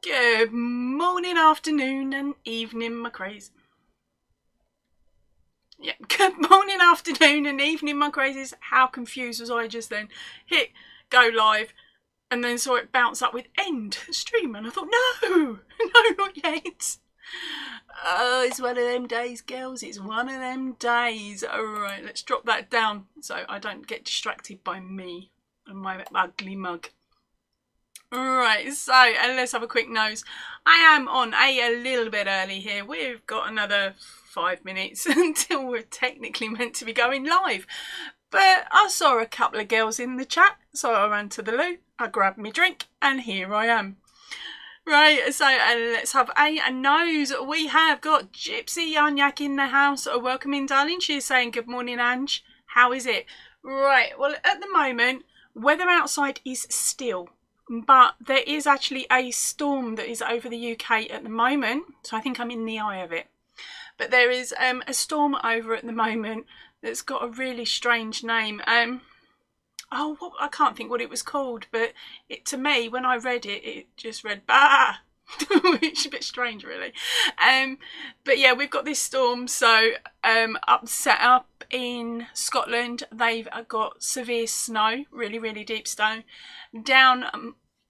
Good morning, afternoon and evening, my crazies. Yeah, good morning, afternoon and evening, my crazies. How confused was I just then? Hit go live and then saw it bounce up with end stream and I thought, no, not yet. Oh, it's one of them days, girls. It's one of them days. Alright, let's drop that down so I don't get distracted by me and my ugly mug. Right, so let's have a quick nose. I am on a little bit early here. We've got another 5 minutes until we're technically meant to be going live. But I saw a couple of girls in the chat, so I ran to the loo, I grabbed my drink, and here I am. Right, so let's have a nose. We have got Gypsy Yarnyak in the house. Welcome in, darling. She's saying, good morning, Ange. How is it? Right, well, at the moment, weather outside is still. But there is actually a storm that is over the UK at the moment. So I think I'm in the eye of it. But there is a storm over at the moment that's got a really strange name. I can't think what it was called. But to me, when I read it, it just read, bah! Which is a bit strange, really. But yeah, we've got this storm. So set up in Scotland, they've got severe snow, really, really deep snow. Down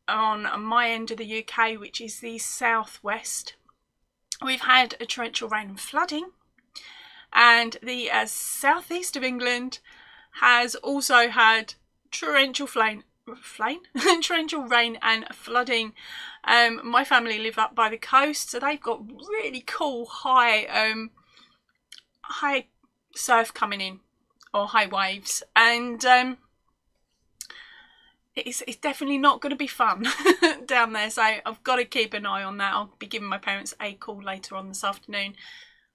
on my end of the UK, which is the southwest, we've had a torrential rain and flooding. And the southeast of England has also had torrential torrential rain and flooding. My family live up by the coast, so they've got really cool high surf coming in, or high waves, and it's definitely not going to be fun down there, so I've got to keep an eye on that. I'll be giving my parents a call later on this afternoon,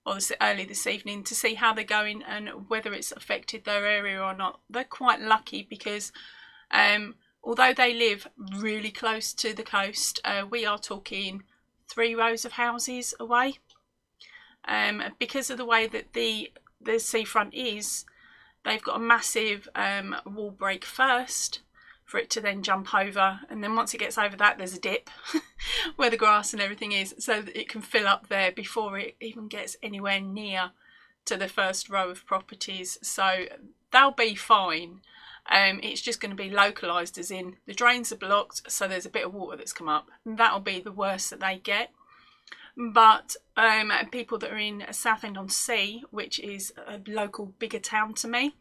or early this evening, to see how they're going and whether it's affected their area or not. They're quite lucky because although they live really close to the coast, we are talking 3 rows of houses away. Because of the way that the seafront is, they've got a massive wall break first for it to then jump over, and then once it gets over that, there's a dip where the grass and everything is, so that it can fill up there before it even gets anywhere near to the first row of properties. So they'll be fine. It's just going to be localised, as in the drains are blocked, so there's a bit of water that's come up. That'll be the worst that they get. But people that are in Southend-on-Sea, which is a local bigger town to me,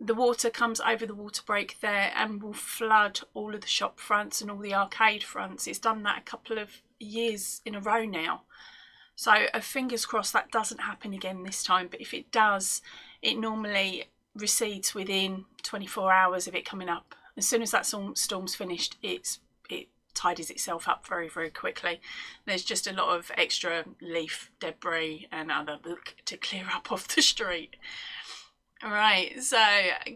the water comes over the water break there and will flood all of the shop fronts and all the arcade fronts. It's done that a couple of years in a row now. So fingers crossed that doesn't happen again this time. But if it does, it normally recedes within 24 hours of it coming up. As soon as that storm's finished, it tidies itself up very, very quickly. There's just a lot of extra leaf debris and other to clear up off the street. Right, so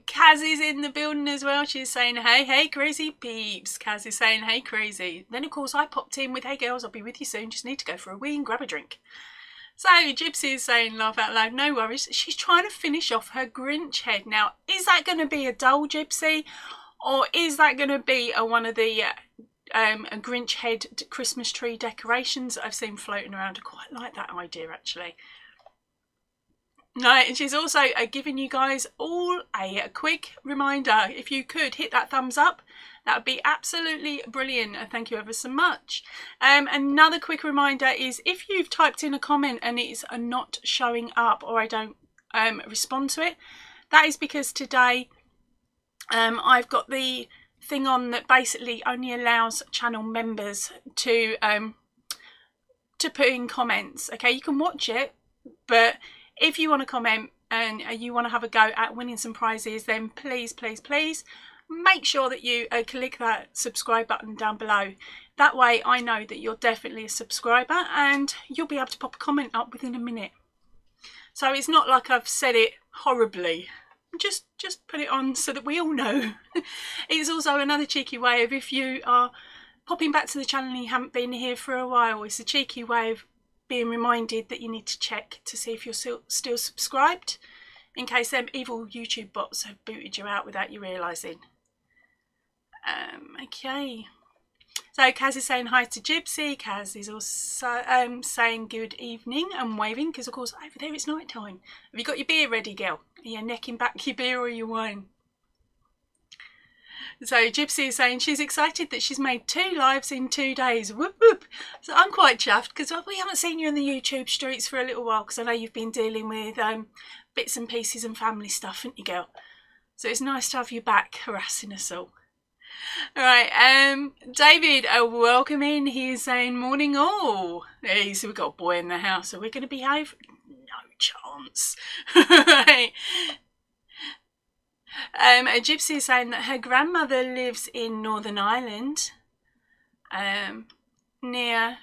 Kaz is in the building as well. She's saying, hey, crazy peeps. Kaz is saying, hey, crazy. Then, of course, I popped in with, hey, girls, I'll be with you soon. Just need to go for a wee and grab a drink. So Gypsy is saying, laugh out loud, no worries. She's trying to finish off her Grinch head. Now, is that going to be a dull Gypsy? Or is that going to be one of the a Grinch head Christmas tree decorations that I've seen floating around? I quite like that idea, actually. No, and she's also giving you guys all a quick reminder. If you could hit that thumbs up, that would be absolutely brilliant. Thank you ever so much. Another quick reminder is if you've typed in a comment and it's not showing up, or I don't respond to it, that is because today I've got the thing on that basically only allows channel members to put in comments. Okay, you can watch it, but if you want to comment and you want to have a go at winning some prizes, then please make sure that you click that subscribe button down below. That way I know that you're definitely a subscriber and you'll be able to pop a comment up within a minute. So it's not like I've said it horribly. Just put it on so that we all know. It's also another cheeky way of, if you are popping back to the channel and you haven't been here for a while, it's a cheeky way of being reminded that you need to check to see if you're still subscribed, in case them evil YouTube bots have booted you out without you realising. Okay, So Kaz is saying hi to Gypsy. Kaz is also saying good evening and waving because, of course, over there it's night time. Have you got your beer ready, girl? Are you necking back your beer or your wine? So Gypsy is saying she's excited that she's made 2 lives in 2 days. Whoop whoop. So I'm quite chuffed because we haven't seen you in the YouTube streets for a little while because I know you've been dealing with bits and pieces and family stuff, haven't you, girl? So it's nice to have you back harassing us all. Alright, David, welcome in. He is saying morning all. So we've got a boy in the house. Are we going to behave? No chance. Right. A Gypsy is saying that her grandmother lives in Northern Ireland, near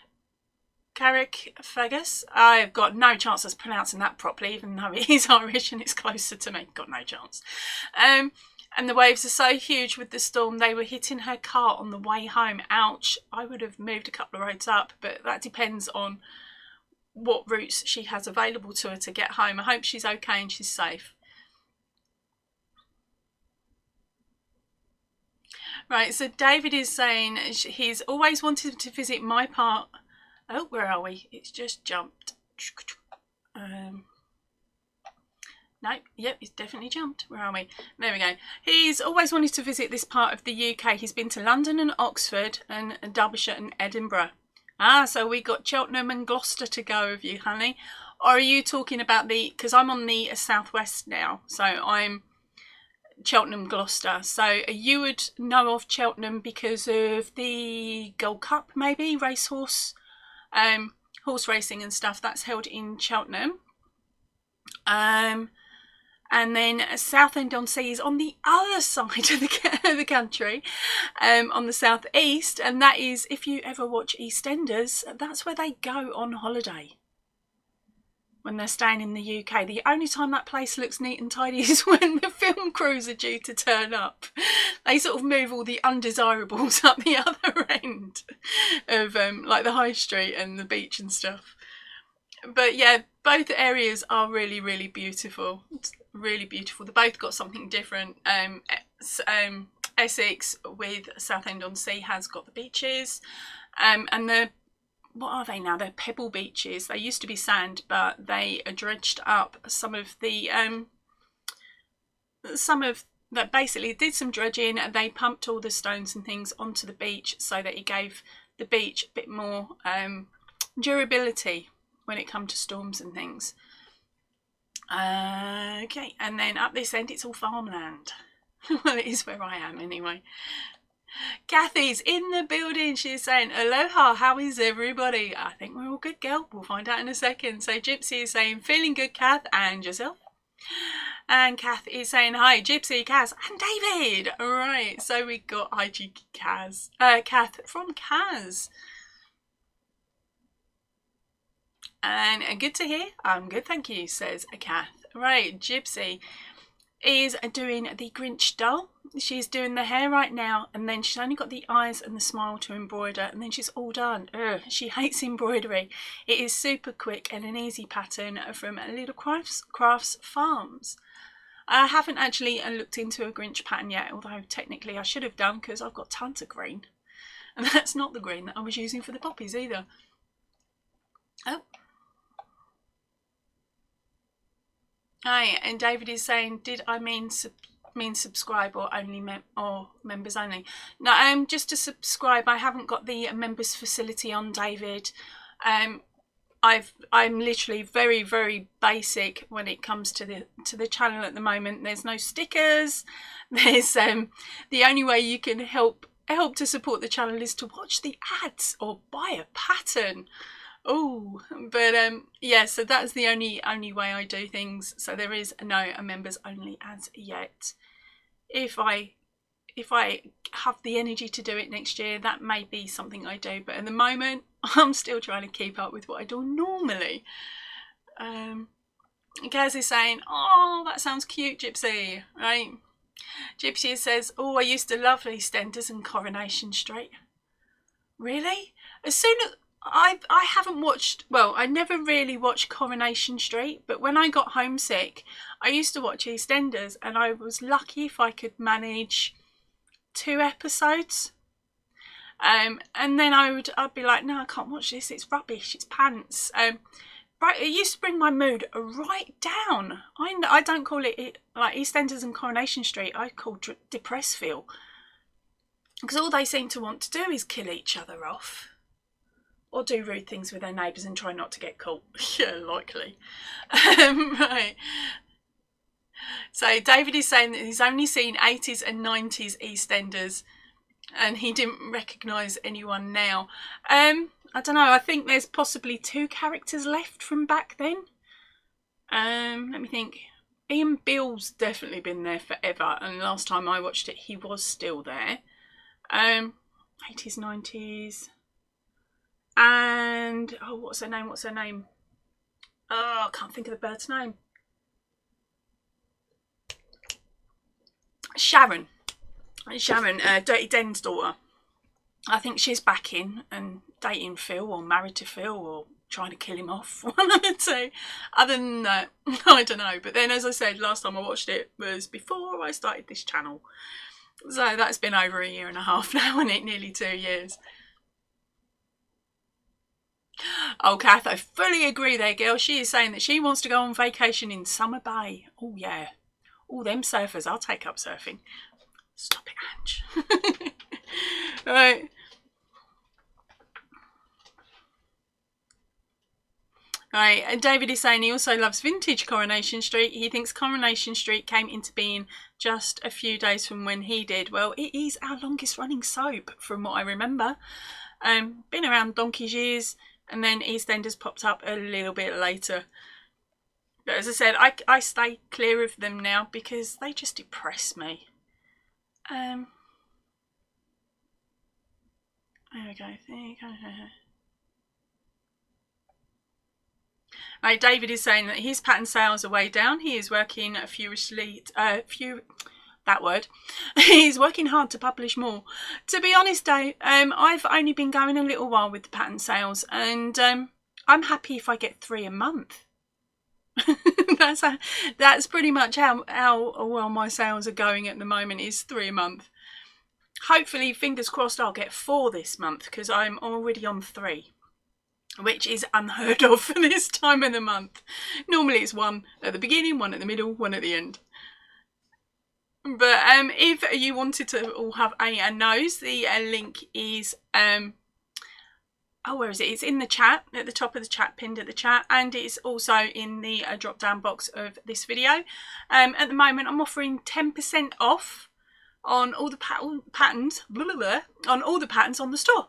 Carrickfergus. I've got no chance of pronouncing that properly, even though it is Irish and it's closer to me. Got no chance. And the waves are so huge with the storm, they were hitting her car on the way home. Ouch. I would have moved a couple of roads up, but that depends on what routes she has available to her to get home. I hope she's okay and she's safe. Right, so David is saying he's always wanted to visit my part. Oh, where are we? It's just jumped. No, yep, it's definitely jumped. Where are we? There we go. He's always wanted to visit this part of the UK. He's been to London and Oxford and Derbyshire and Edinburgh. Ah, so we got Cheltenham and Gloucester to go with you, honey. Or are you talking about because I'm on the southwest now, so I'm Cheltenham, Gloucester. So you would know of Cheltenham because of the Gold Cup, maybe, racehorse, horse racing and stuff. That's held in Cheltenham. And then Southend-on-Sea is on the other side of the country, on the southeast, and that is, if you ever watch EastEnders, that's where they go on holiday when they're staying in the UK. The only time that place looks neat and tidy is when the film crews are due to turn up. They sort of move all the undesirables up the other end of like the high street and the beach and stuff. But yeah, both areas are really, really beautiful. It's really beautiful. They both got something different. Essex with Southend-on-Sea has got the beaches, and what are they now? They're pebble beaches. They used to be sand, but they dredged up some of that. Basically did some dredging. They pumped all the stones and things onto the beach so that it gave the beach a bit more durability when it comes to storms and things. Okay, and then up this end it's all farmland. Well, it is where I am anyway. Kathy's in the building. She's saying, aloha, how is everybody? I think we're all good, girl. We'll find out in a second. So Gypsy is saying, feeling good, Kath, and yourself? And Kath is saying, hi, Gypsy, Kaz, and David. All right, so we got IG Kaz, Kath from Kaz. And good to hear. I'm good, thank you, says Kath. Right, Gypsy is doing the Grinch Doll. She's doing the hair right now, and then she's only got the eyes and the smile to embroider, and then she's all done. She hates embroidery. It is super quick and an easy pattern from Little Crafts Farms. I haven't actually looked into a Grinch pattern yet, although technically I should have done because I've got tons of green. And that's not the green that I was using for the poppies either. Oh. Hi, and David is saying, did I mean subscribe or only members only? No, just to subscribe. I haven't got the members facility on, David. I'm literally very, very basic when it comes to the channel at the moment. There's no stickers. There's the only way you can help to support the channel is to watch the ads or buy a pattern. Oh, but yeah, so that's the only way I do things. So there is no members only as yet. If I have the energy to do it next year, that may be something I do, but at the moment I'm still trying to keep up with what I do normally. Kaz is saying, oh, that sounds cute, Gypsy, right? Gypsy says, oh, I used to love EastEnders and Coronation Street. Really? As soon as I haven't watched, well, I never really watched Coronation Street, but when I got homesick, I used to watch EastEnders, and I was lucky if I could manage 2 episodes. And then I'd be like, no, I can't watch this, it's rubbish, it's pants. Right, it used to bring my mood right down. I don't call it like EastEnders and Coronation Street, I call Depressville. Because all they seem to want to do is kill each other off. Or do rude things with their neighbours and try not to get caught. Yeah, likely. Right. So David is saying that he's only seen 80s and 90s EastEnders and he didn't recognise anyone now. I don't know, I think there's possibly 2 characters left from back then. Let me think. Ian Bill's definitely been there forever, and last time I watched it he was still there. 80s, 90s. And, oh, what's her name? Oh, I can't think of the bird's name. Sharon, Dirty Den's daughter. I think she's back in and dating Phil or married to Phil or trying to kill him off. One of the two. Other than that, I don't know. But then, as I said, last time I watched it was before I started this channel. So that's been over 1.5 years now, isn't it? Nearly 2 years. Oh, Kath, I fully agree there, girl. She is saying that she wants to go on vacation in Summer Bay. Oh, yeah. Oh, them surfers. I'll take up surfing. Stop it, Ange. Right. Right, and David is saying he also loves vintage Coronation Street. He thinks Coronation Street came into being just a few days from when he did. Well, it is our longest running soap, from what I remember. Been around donkey's years, and then EastEnders popped up a little bit later. But as I said, I stay clear of them now because they just depress me. There we go. There you go. Right, David is saying that his pattern sales are way down. He is working furiously, He's working hard to publish more. To be honest, Dave, I've only been going a little while with the pattern sales, and I'm happy if I get 3 a month. That's pretty much how well my sales are going at the moment, is 3 a month. Hopefully, fingers crossed, I'll get 4 this month because I'm already on 3. Which is unheard of for this time of the month. Normally it's 1 at the beginning, 1 at the middle, 1 at the end. But if you wanted to all have A and No's, the link is, where is it? It's in the chat, at the top of the chat, pinned at the chat, and it's also in the drop down box of this video. At the moment I'm offering 10% off on all the patterns, on all the patterns on the store.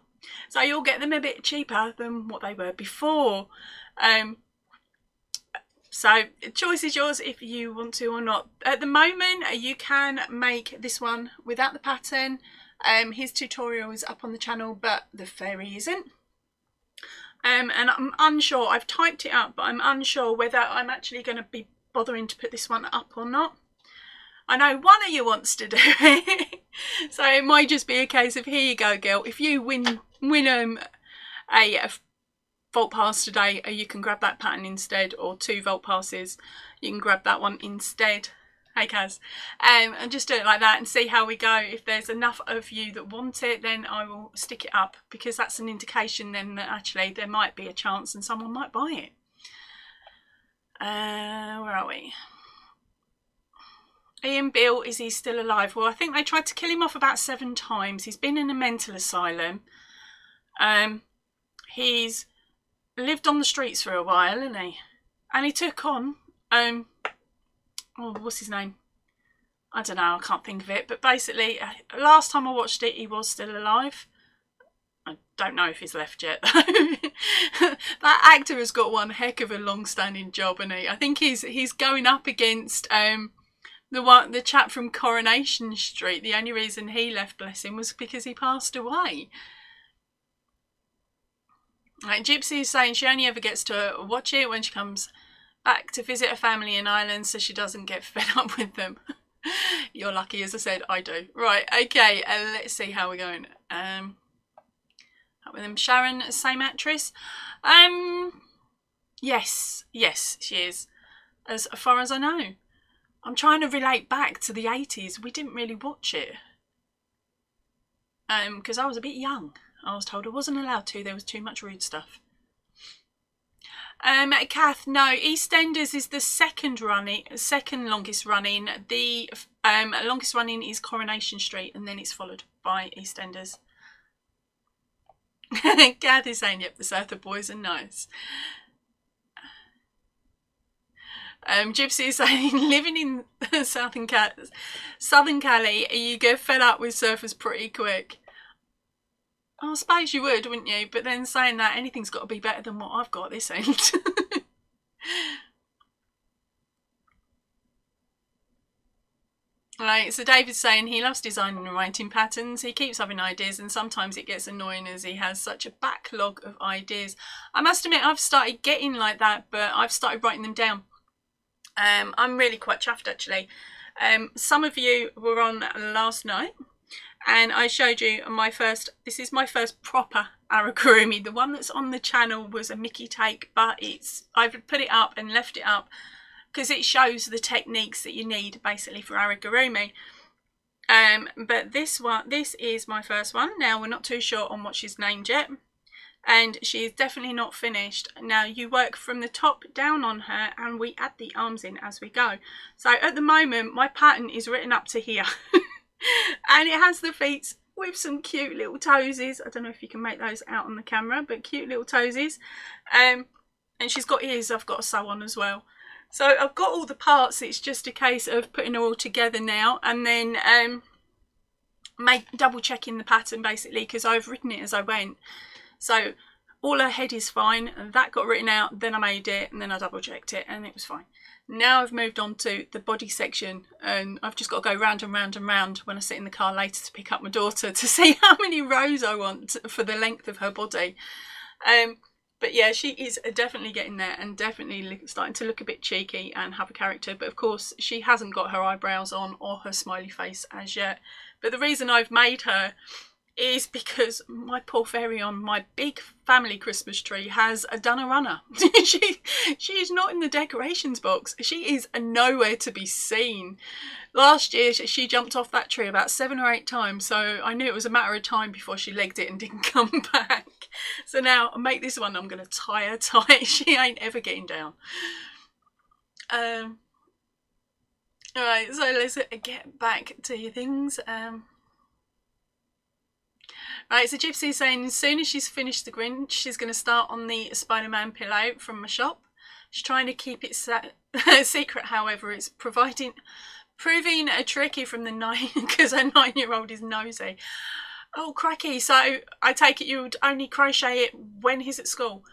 So you'll get them a bit cheaper than what they were before. So the choice is yours if you want to or not. At the moment, you can make this one without the pattern. His tutorial is up on the channel, but the fairy isn't. And I'm unsure. I've typed it up, but I'm unsure whether I'm actually going to be bothering to put this one up or not. I know one of you wants to do it. So it might just be a case of, here you go, girl. If you win a vault pass today, you can grab that pattern instead, or 2 vault passes, you can grab that one instead. Hey Kaz. And just do it like that and see how we go. If there's enough of you that want it, then I will stick it up, because that's an indication then that actually there might be a chance and someone might buy it. Where are we? Ian Bill, is he still alive? Well, I think they tried to kill him off about 7 times. He's been in a mental asylum. He's lived on the streets for a while, hasn't he? And he took on, what's his name? I don't know, I can't think of it. But basically, last time I watched it, he was still alive. I don't know if he's left yet, though. That actor has got one heck of a long-standing job, hasn't he? I think he's going up against the chap from Coronation Street. The only reason he left, bless him, was because he passed away. Right, Gypsy is saying she only ever gets to watch it when she comes back to visit a family in Ireland, so she doesn't get fed up with them. You're lucky, as I said, I do. Right, okay, let's see how we're going. Up with them. Sharon, same actress? Yes, she is, as far as I know. I'm trying to relate back to the 80s. We didn't really watch it. because I was a bit young. I was told I wasn't allowed to. There was too much rude stuff. Kath, no, EastEnders is the second longest running. The longest running is Coronation Street, and then it's followed by EastEnders. Kath is saying, yep, the South Boys are nice. Gypsy is saying, living in Southern Cali, you get fed up with surfers pretty quick. I suppose you would, wouldn't you? But then saying that, anything's got to be better than what I've got this end. Right, so David's saying he loves designing and writing patterns. He keeps having ideas, and sometimes it gets annoying as he has such a backlog of ideas. I must admit, I've started getting like that, but I've started writing them down. I'm really quite chuffed, actually. Some of you were on last night, and I showed you this is my first proper amigurumi. The one that's on the channel was a Mickey take, but I've put it up and left it up because it shows the techniques that you need basically for amigurumi. But this is my first one. Now, we're not too sure on what she's named yet, and she is definitely not finished. Now, you work from the top down on her, and we add the arms in as we go. So at the moment, my pattern is written up to here. And it has the feet with some cute little toesies. I don't know if you can make those out on the camera, but cute little toesies. And she's got ears I've got to sew on as well. So I've got all the parts. It's just a case of putting her all together now, and then double checking the pattern basically, because I've written it as I went. So all her head is fine, and that got written out, then I made it, and then I double checked it, and it was fine. Now I've moved on to the body section, and I've just got to go round and round and round when I sit in the car later to pick up my daughter to see how many rows I want for the length of her body. But yeah, she is definitely getting there, and definitely starting to look a bit cheeky and have a character. But of course, she hasn't got her eyebrows on or her smiley face as yet. But the reason I've made her is because my poor fairy on my big family Christmas tree has done a runner. She is not in the decorations box. She is nowhere to be seen. Last year she jumped off that tree about 7 or 8 times, so I knew it was a matter of time before she legged it and didn't come back. So now I make this one, I'm going to tie her tight. She ain't ever getting down. Alright, so let's get back to your things. Right, so Gypsy is saying as soon as she's finished the Grinch, she's going to start on the Spider-Man pillow from my shop. She's trying to keep it secret, however, it's proving tricky from the because her 9-year-old is nosy. Oh, cracky. So I take it you would only crochet it when he's at school.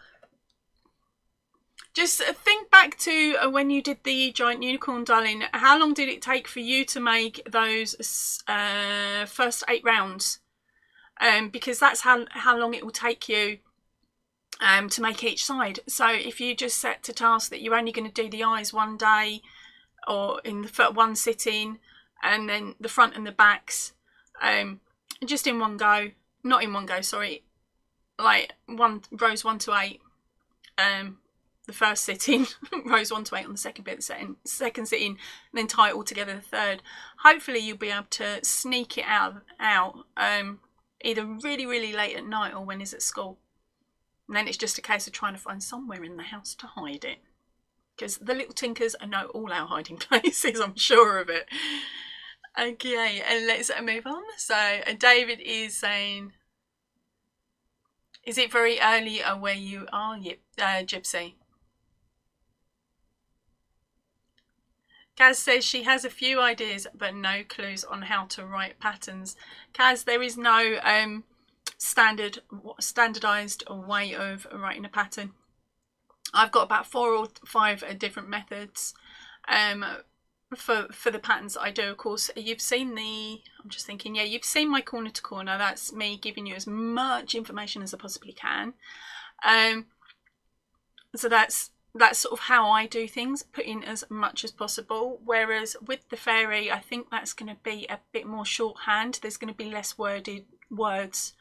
Just think back to when you did the giant unicorn, darling. How long did it take for you to make those first 8 rounds? Because that's how long it will take you to make each side. So if you just set to task that you're only going to do the eyes one day, or in the one sitting, and then the front and the backs, just in one go, not in one go, sorry, like rows 1 to 8, the first sitting, rows 1 to 8 on the second bit, the second sitting, and then tie it all together the third. Hopefully you'll be able to sneak it out either really, really late at night or when he's at school. And then it's just a case of trying to find somewhere in the house to hide it. Because the little tinkers know all our hiding places, I'm sure of it. Okay, and let's move on. So David is saying, is it very early where you are, Gypsy? Kaz says she has a few ideas but no clues on how to write patterns. Kaz, there is no standardized way of writing a pattern. I've got about 4 or 5 different methods for the patterns that I do. Of course, you've seen I'm just thinking, yeah, you've seen my corner to corner. That's me giving you as much information as I possibly can. So that's sort of how I do things, put in as much as possible. Whereas with the fairy, I think that's going to be a bit more shorthand. There's going to be less worded words,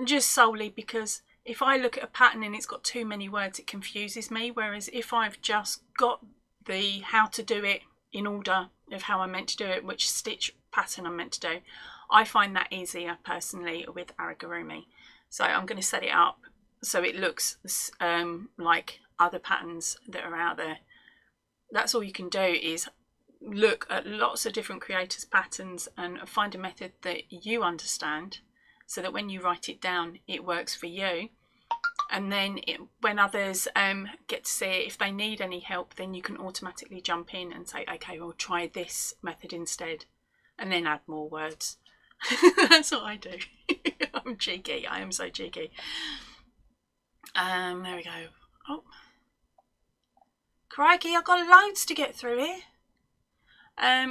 just solely because if I look at a pattern and it's got too many words, it confuses me. Whereas if I've just got the how to do it in order of how I'm meant to do it, which stitch pattern I'm meant to do, I find that easier personally with amigurumi. So I'm going to set it up so it looks like other patterns that are out there. That's all you can do, is look at lots of different creators' patterns and find a method that you understand, so that when you write it down it works for you. And then when others get to see it, if they need any help, then you can automatically jump in and say, okay, we'll try this method instead, and then add more words. That's what I do. I'm cheeky. I am so cheeky. There we go. Oh, crikey, I've got loads to get through here.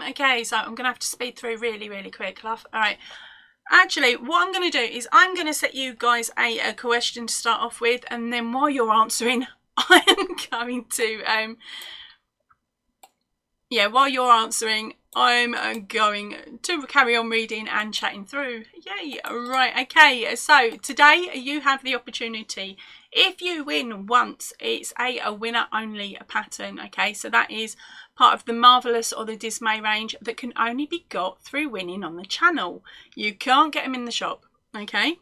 Okay, so I'm going to have to speed through really, really quick, love. All right. Actually, what I'm going to do is I'm going to set you guys a question to start off with, and then while you're answering, I am going to, while you're answering, I'm going to carry on reading and chatting through. Yay! Right, okay, so today you have the opportunity. If you win once, it's a winner only pattern, okay? So that is part of the Marvellous or the Dismay range that can only be got through winning on the channel. You can't get them in the shop, okay?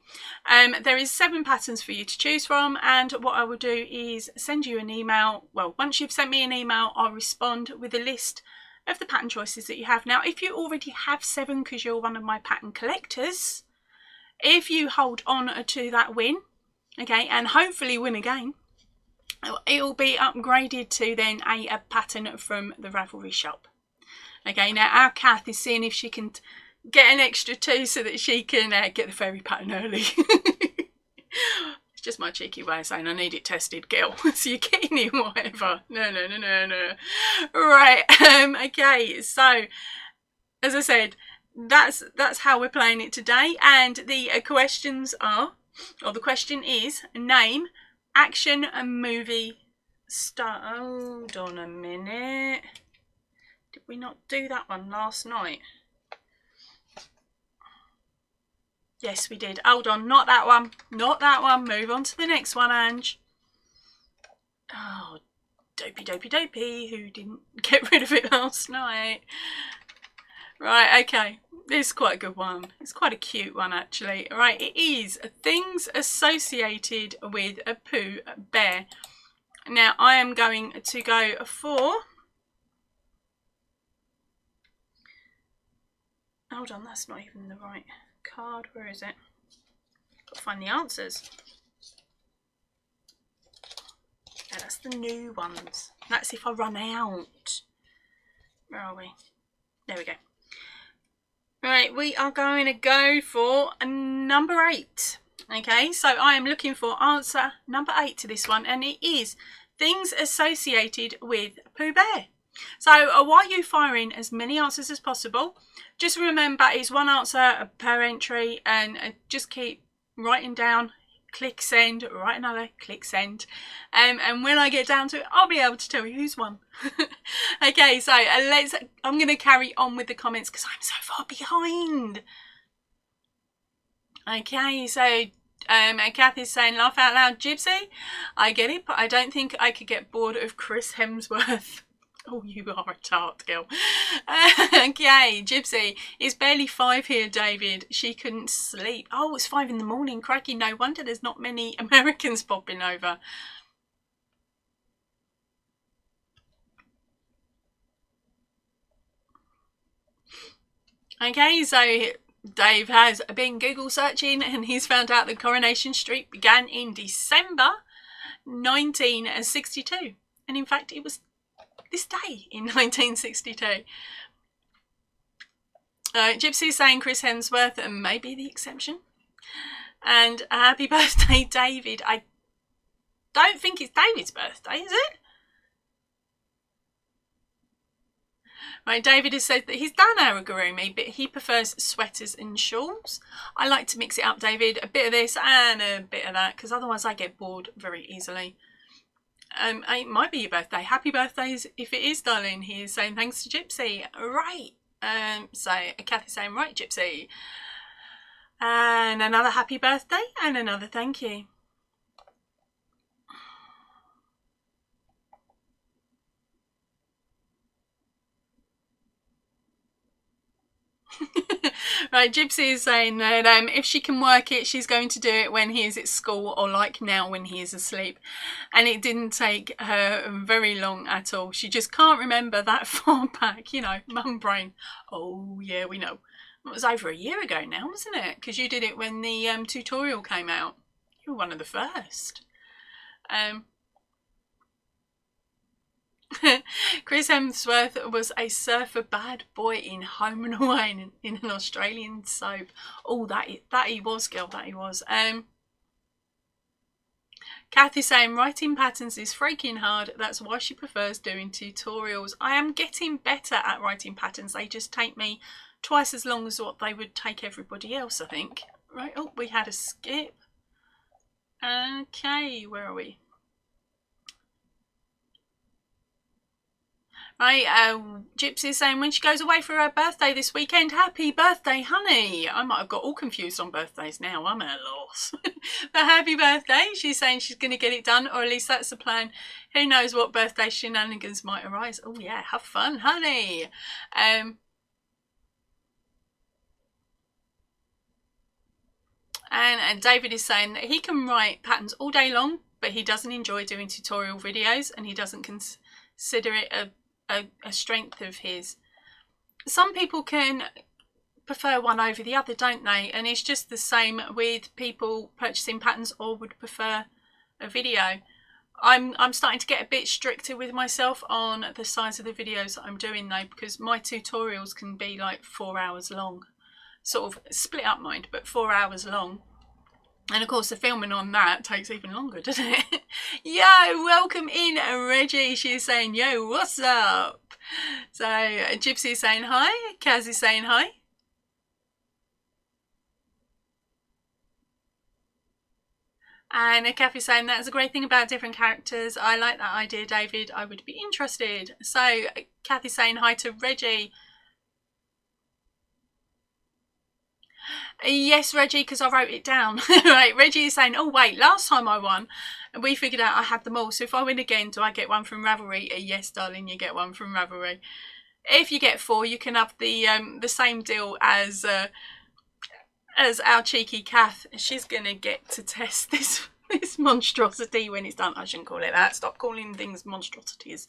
There is 7 patterns for you to choose from, and what I will do is send you an email. Well, once you've sent me an email, I'll respond with a list of the pattern choices that you have. Now, if you already have 7 because you're one of my pattern collectors, if you hold on to that win, okay, and hopefully win again, it will be upgraded to then a pattern from the Ravelry shop. Okay, now our Kath is seeing if she can get an extra 2 so that she can get the fairy pattern early. It's just my cheeky way of saying I need it tested, girl. So you're getting it, whatever. No. Right, okay, so as I said, that's how we're playing it today, and the questions are, or the question is, name, action and movie star. Hold on a minute. Did we not do that one last night? Yes, we did. Hold on, not that one. Not that one. Move on to the next one, Ange. Oh, dopey, who didn't get rid of it last night. Right, okay. This is quite a good one. It's quite a cute one, actually. Right, it is things associated with a Pooh Bear. Now, I am going to go for... Hold on, that's not even the right card. Where is it? Got to find the answers. Yeah, that's the new ones. That's if I run out. Where are we? There we go. Right, we are going to go for number 8. Okay, so I am looking for answer number 8 to this one, and it is things associated with Pooh Bear. So while you fire in as many answers as possible, just remember it's one answer per entry, and just keep writing down, click send, write another, click send, and when I get down to it, I'll be able to tell you who's won. Okay, so I'm going to carry on with the comments because I'm so far behind. Okay, so Kath is saying, laugh out loud, Gypsy. I get it, but I don't think I could get bored of Chris Hemsworth. Oh, you are a tart girl. Okay, Gypsy. It's barely 5 here, David. She couldn't sleep. Oh, it's 5 in the morning. Crikey, no wonder there's not many Americans popping over. Okay, so Dave has been Google searching and he's found out that Coronation Street began in December 1962. And in fact, it was this day in 1962. Gypsy saying Chris Hemsworth may be the exception. And happy birthday, David. I don't think it's David's birthday, is it? Right, David has said that he's done amigurumi, but he prefers sweaters and shawls. I like to mix it up, David. A bit of this and a bit of that, because otherwise I get bored very easily. It might be your birthday. Happy birthdays if it is, darling. He is saying thanks to Gypsy. Right. So Kathy's saying, right, Gypsy. And another happy birthday and another thank you. Right, Gypsy is saying that if she can work it, she's going to do it when he is at school, or like now when he is asleep. And it didn't take her very long at all. She just can't remember that far back, you know, mum brain. Oh yeah, we know. It was over a year ago now, wasn't it? Because you did it when the tutorial came out. You were one of the first. Chris Hemsworth was a surfer bad boy in Home and Away in an Australian soap. Oh, that he was, girl, that he was. Kathy's saying writing patterns is freaking hard. That's why she prefers doing tutorials. I am getting better at writing patterns. They just take me twice as long as what they would take everybody else, I think. Right, oh, we had a skip. Okay, where are we? Right, Gypsy is saying when she goes away for her birthday this weekend, happy birthday, honey. I might have got all confused on birthdays now. I'm at a loss. But happy birthday. She's saying she's going to get it done, or at least that's the plan. Who knows what birthday shenanigans might arise. Oh, yeah, have fun, honey. And David is saying that he can write patterns all day long, but he doesn't enjoy doing tutorial videos, and he doesn't consider it a strength of his. Some people can prefer one over the other, don't they? And it's just the same with people purchasing patterns or would prefer a video. I'm starting to get a bit stricter with myself on the size of the videos that I'm doing though, because my tutorials can be like 4 hours long. Sort of split up, mind, but 4 hours long. And of course the filming on that takes even longer, doesn't it? Yo, welcome in Reggie. She's saying, yo, what's up? So Gypsy is saying hi. Kaz is saying hi. And Kathy's saying that's a great thing about different characters. I like that idea, David. I would be interested. So Kathy's saying hi to Reggie. Yes, Reggie, because I wrote it down. Right, Reggie is saying, oh wait, last time I won, we figured out I had them all. So if I win again, do I get one from Ravelry? Yes, darling, you get one from Ravelry. If you get 4, you can have the same deal as our cheeky Kath. She's gonna get to test this monstrosity when it's done. I shouldn't call it that. Stop calling things monstrosities.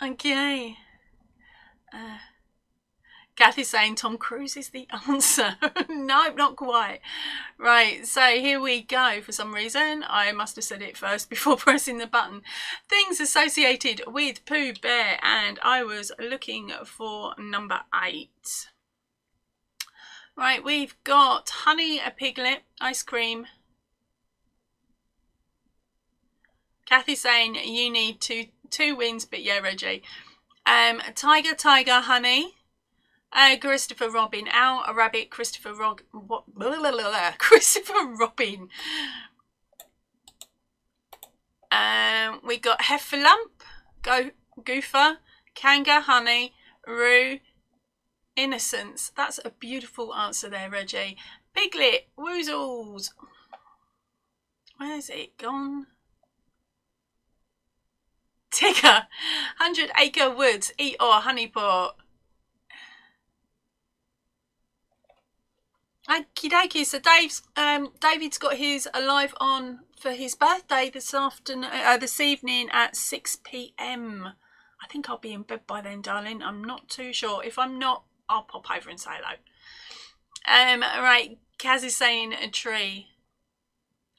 Okay. Kathy's saying Tom Cruise is the answer. No, not quite. Right, so here we go. For some reason, I must have said it first before pressing the button. Things associated with Pooh Bear, and I was looking for number 8. Right, we've got honey, a piglet, ice cream. Kathy's saying you need two wins, but yeah, Reggie. Tiger, honey. Christopher Robin, owl, a rabbit, Christopher Robin. We got Heffalump, Goofer, Kanga, honey, Roo, innocence. That's a beautiful answer there, Reggie. Piglet, woozles. Where's it gone? Tigger, 100 Acre Woods, eat or honey pot. Okie dokie, so David's got his live on for his birthday this evening at 6 PM. I think I'll be in bed by then, darling. I'm not too sure. If I'm not, I'll pop over and say hello. Right, Kaz is saying a tree.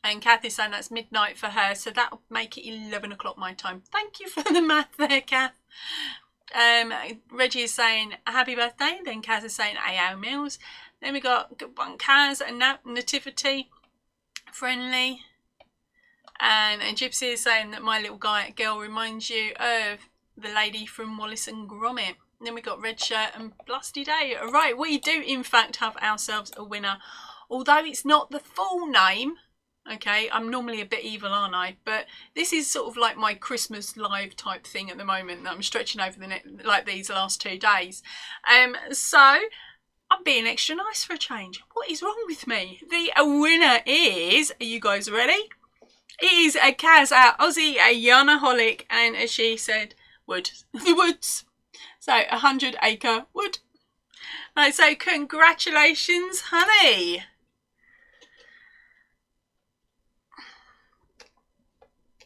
And Kathy's saying that's midnight for her, so that'll make it 11 o'clock my time. Thank you for the math there, Kath. Reggie is saying happy birthday. Then Kaz is saying AO Mills. Then we got good one, Kaz and Nativity, friendly. And Gypsy is saying that my little girl reminds you of the lady from Wallace and Gromit. Then we got Red Shirt and Blusty Day. Right, we do in fact have ourselves a winner. Although it's not the full name. Okay, I'm normally a bit evil, aren't I? But this is sort of like my Christmas live type thing at the moment that I'm stretching over like these last 2 days. So I'm being extra nice for a change. What is wrong with me? The winner is, are you guys ready? It is a Kaz, Aussie, a Yarnaholic, and as she said, wood. The woods. So 100 Acre Wood. Right, so congratulations, honey.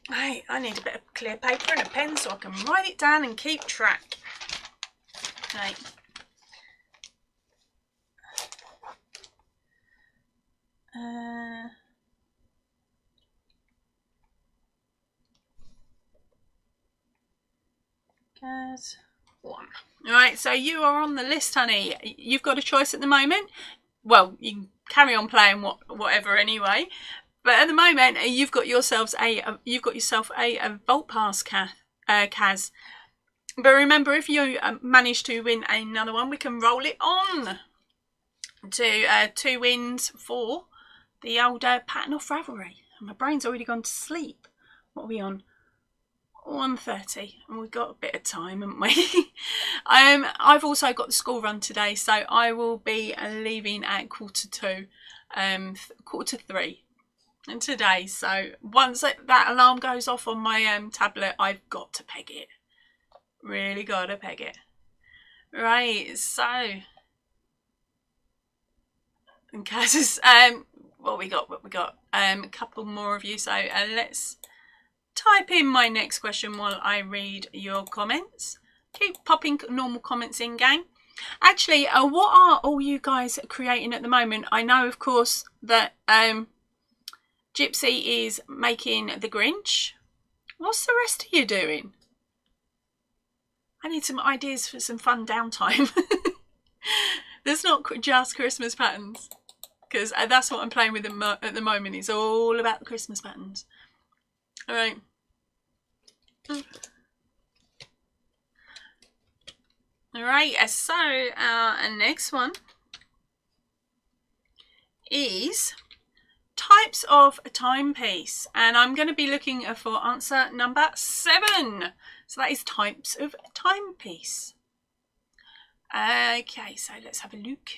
Right, I need a bit of clear paper and a pen so I can write it down and keep track. Right. Guys, 1. Right, so you are on the list, honey. You've got a choice at the moment. Well, you can carry on playing whatever anyway. But at the moment, you've got yourself a vault pass, Kaz. But remember, if you manage to win another one, we can roll it on to 2 wins for the old pattern of ravelry. My brain's already gone to sleep. What are we on? 1:30, and we've got a bit of time, haven't we? I've also got the school run today, so I will be leaving at 2:45, 2:45 today. So once that alarm goes off on my tablet, I've got to peg it. Really got to peg it. Right, so in cases, what we got? A couple more of you, so let's type in my next question while I read your comments. Keep popping normal comments in, gang. Actually, what are all you guys creating at the moment? I know, of course, that Gypsy is making the Grinch. What's the rest of you doing? I need some ideas for some fun downtime. There's not just Christmas patterns, because that's what I'm playing with at the moment. It's all about the Christmas patterns. All right. All right, so our next one is types of a timepiece, and I'm going to be looking for answer number 7. So that is types of a timepiece. Okay, so let's have a look.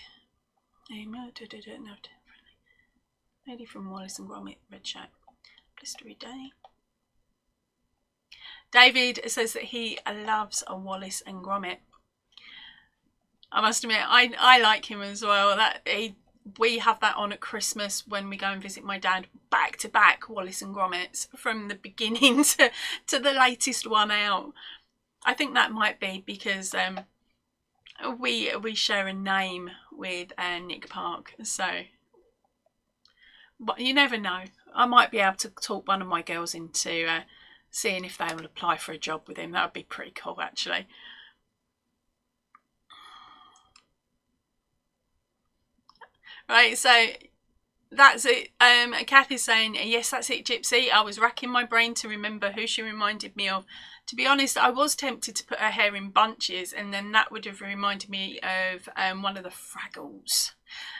Lady from Wallace and Gromit, red shirt, blistery day. David says that he loves a Wallace and Gromit. I must admit, I like him as well. We have that on at Christmas when we go and visit my dad, back to back Wallace and Gromits from the beginning to the latest one out. I think that might be because we share a name with Nick Park, so but you never know. I might be able to talk one of my girls into seeing if they will apply for a job with him. That would be pretty cool, actually. Right, so that's it. Kathy's saying, yes, that's it, Gypsy. I was racking my brain to remember who she reminded me of. To be honest, I was tempted to put her hair in bunches, and then that would have reminded me of one of the Fraggles.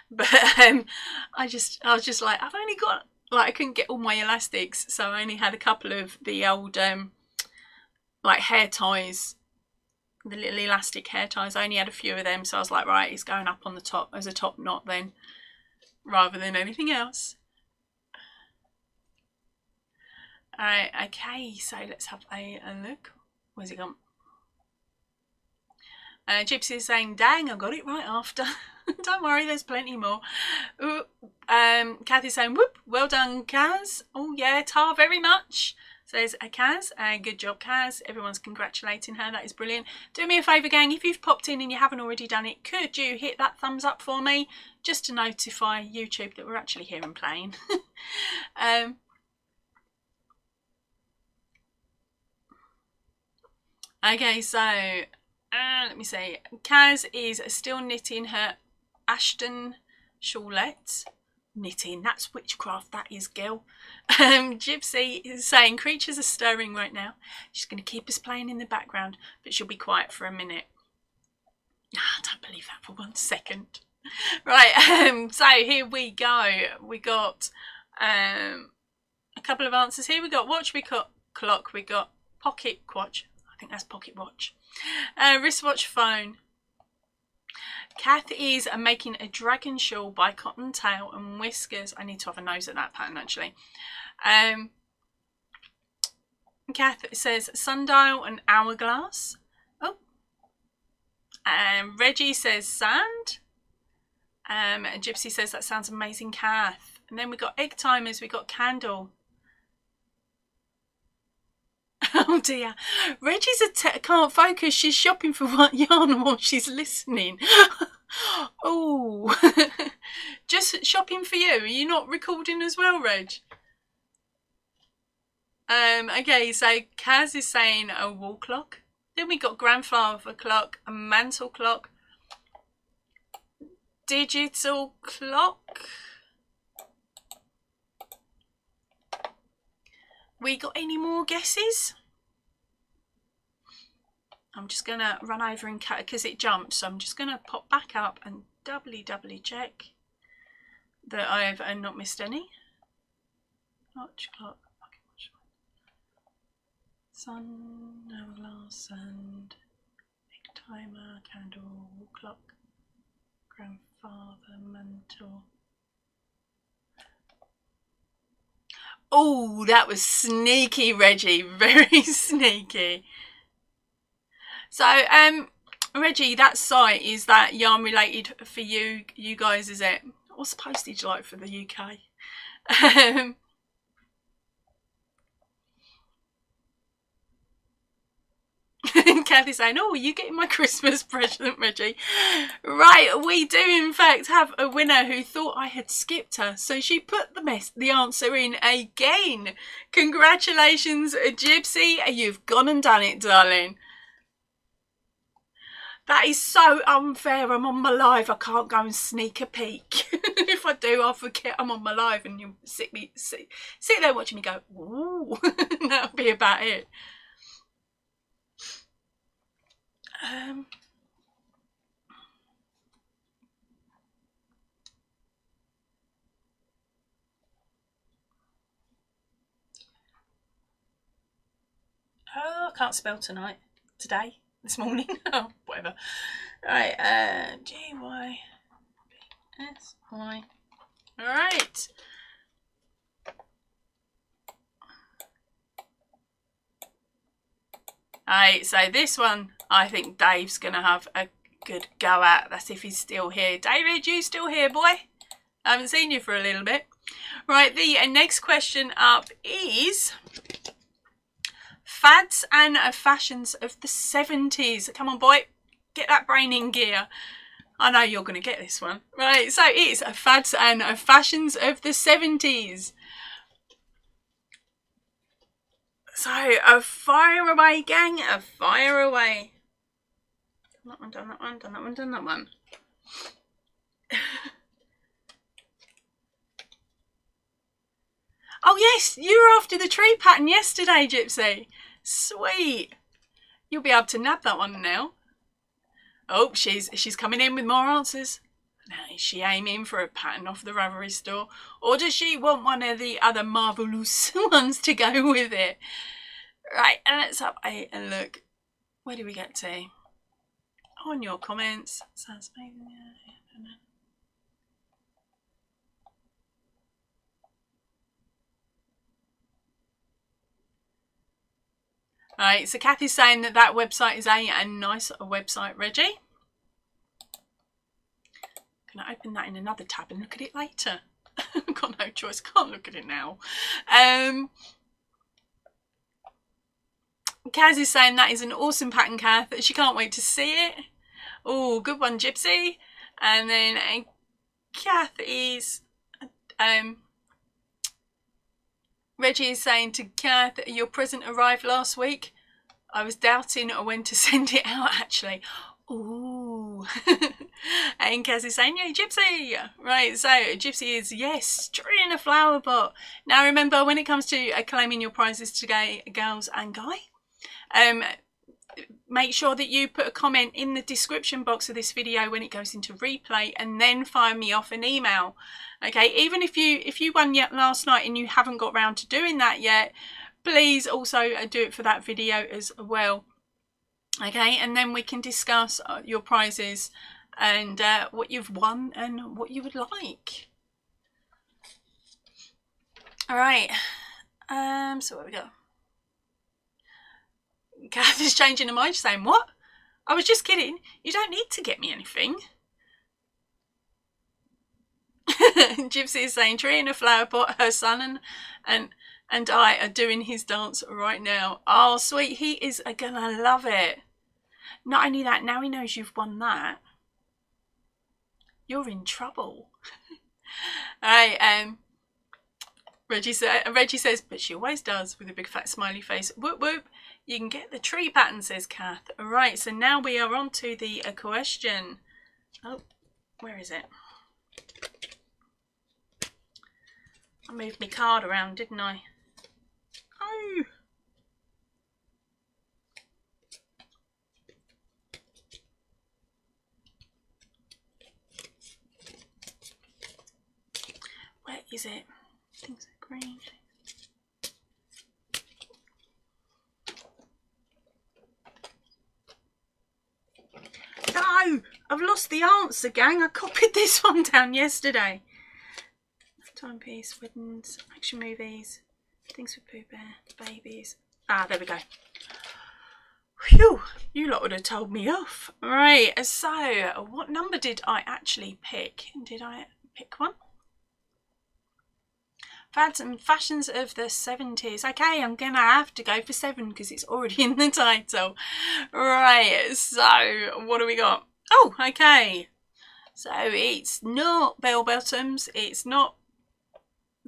But I was just like, I've only got, like, I couldn't get all my elastics, so I only had a couple of the old like hair ties, the little elastic hair ties. I only had a few of them, so I was like, right, it's going up on the top as a top knot then, rather than anything else. Alright, okay, so let's have a look. Where's it gone? Gypsy is saying, dang, I got it right after. Don't worry, there's plenty more. Ooh, Kathy's saying, whoop, well done, Kaz. Oh yeah, Tar, very much. Says Kaz, good job, Kaz. Everyone's congratulating her. That is brilliant. Do me a favour, gang. If you've popped in and you haven't already done it, could you hit that thumbs up for me, just to notify YouTube that we're actually here and playing. Okay, so let me see. Kaz is still knitting her Ashton shawlette. Knitting, that's witchcraft, that is, girl. Gypsy is saying creatures are stirring right now. She's going to keep us playing in the background, but she'll be quiet for a minute. I don't believe that for 1 second. Right, so here we go. We got a couple of answers here. We got watch, we got clock, we got pocket watch. I think that's pocket watch. Wristwatch, phone. Kath is making a dragon shawl by Cottontail and Whiskers. I need to have a nose at that pattern, actually. Kath says sundial and hourglass. Oh. Reggie says sand. And Gypsy says that sounds amazing, Kath. And then we got egg timers, we got candle. Oh dear, Reggie's can't focus. She's shopping for what yarn while she's listening. Oh, just shopping for you. Are you not recording as well, Reg? Okay, so Kaz is saying a wall clock. Then we got grandfather clock, a mantle clock, digital clock. We got any more guesses? I'm just going to run over and cut because it jumped. So I'm just going to pop back up and doubly check that I've not missed any. Watch clock. Okay, watch. Sun, hourglass, and egg timer, candle, wall clock, grandfather, mantle. Oh, that was sneaky, Reggie. Very sneaky. So, Reggie, that site, is that yarn related for you guys, is it? What's the postage like for the UK? Kathy's saying, oh, are you getting my Christmas present, Reggie? Right, we do in fact have a winner who thought I had skipped her. So she put the answer in again. Congratulations, Gypsy. You've gone and done it, darling. That is so unfair. I'm on my live. I can't go and sneak a peek. If I do, I'll forget I'm on my live and you'll sit there watching me go, ooh. That'll be about it. Oh, I can't spell today, this morning. Oh, whatever. Right, G-Y-S-Y. All right. Alright, so this one I think Dave's going to have a good go at. That's if he's still here. David, you still here, boy? I haven't seen you for a little bit. Right, the next question up is fads and fashions of the 70s. Come on, boy. Get that brain in gear. I know you're going to get this one. Right, so it's fads and fashions of the 70s. So, fire away, gang. Fire away. Done that one, done that one, done that one, done that one. Oh, yes, you were after the tree pattern yesterday, Gypsy. Sweet. You'll be able to nab that one now. Oh, she's coming in with more answers. Now, is she aiming for a pattern off the Ravelry store? Or does she want one of the other marvellous ones to go with it? Right, and let's up 8 and look. Where do we get to? On your comments. Sounds amazing. Right, so Kathy's saying that website is a nice website, Reggie. Can I open that in another tab and look at it later? I've got no choice, can't look at it now. Kaz is saying that is an awesome pattern, Kath. She can't wait to see it. Oh, good one, Gypsy. And then Kath is... Reggie is saying to Kath, your present arrived last week. I was doubting when to send it out, actually. Ooh. And Kaz is saying, yay, Gypsy. Right, so Gypsy is, yes, tree in a flower pot. Now, remember, when it comes to claiming your prizes today, girls and guy, make sure that you put a comment in the description box of this video when it goes into replay, and then fire me off an email. Okay, even if you won yet last night and you haven't got round to doing that yet, please also do it for that video as well. Okay, and then we can discuss your prizes and what you've won and what you would like. All right, so where we go? Kath is changing her mind, saying, what? I was just kidding. You don't need to get me anything. Gypsy is saying, tree in a flower pot, her son and I are doing his dance right now. Oh, sweet. He is gonna love it. Not only that, now he knows you've won that, you're in trouble. All right, Reggie says, but she always does, with a big fat smiley face. Whoop whoop. You can get the tree pattern, says Kath. All right, so now we are on to the question. Oh, where is it? I moved my card around, didn't I? Oh. Where is it? Things are green. No! I've lost the answer, gang. I copied this one down yesterday. Timepiece, weddings, action movies, things for Pooh Bear, babies. Ah, there we go. Phew! You lot would have told me off. Right, so what number did I actually pick? Did I pick one? Fads and fashions of the 70s. Okay, I'm gonna have to go for 7 because it's already in the title. Right, so what do we got? Oh, okay. So it's not bell bottoms. It's not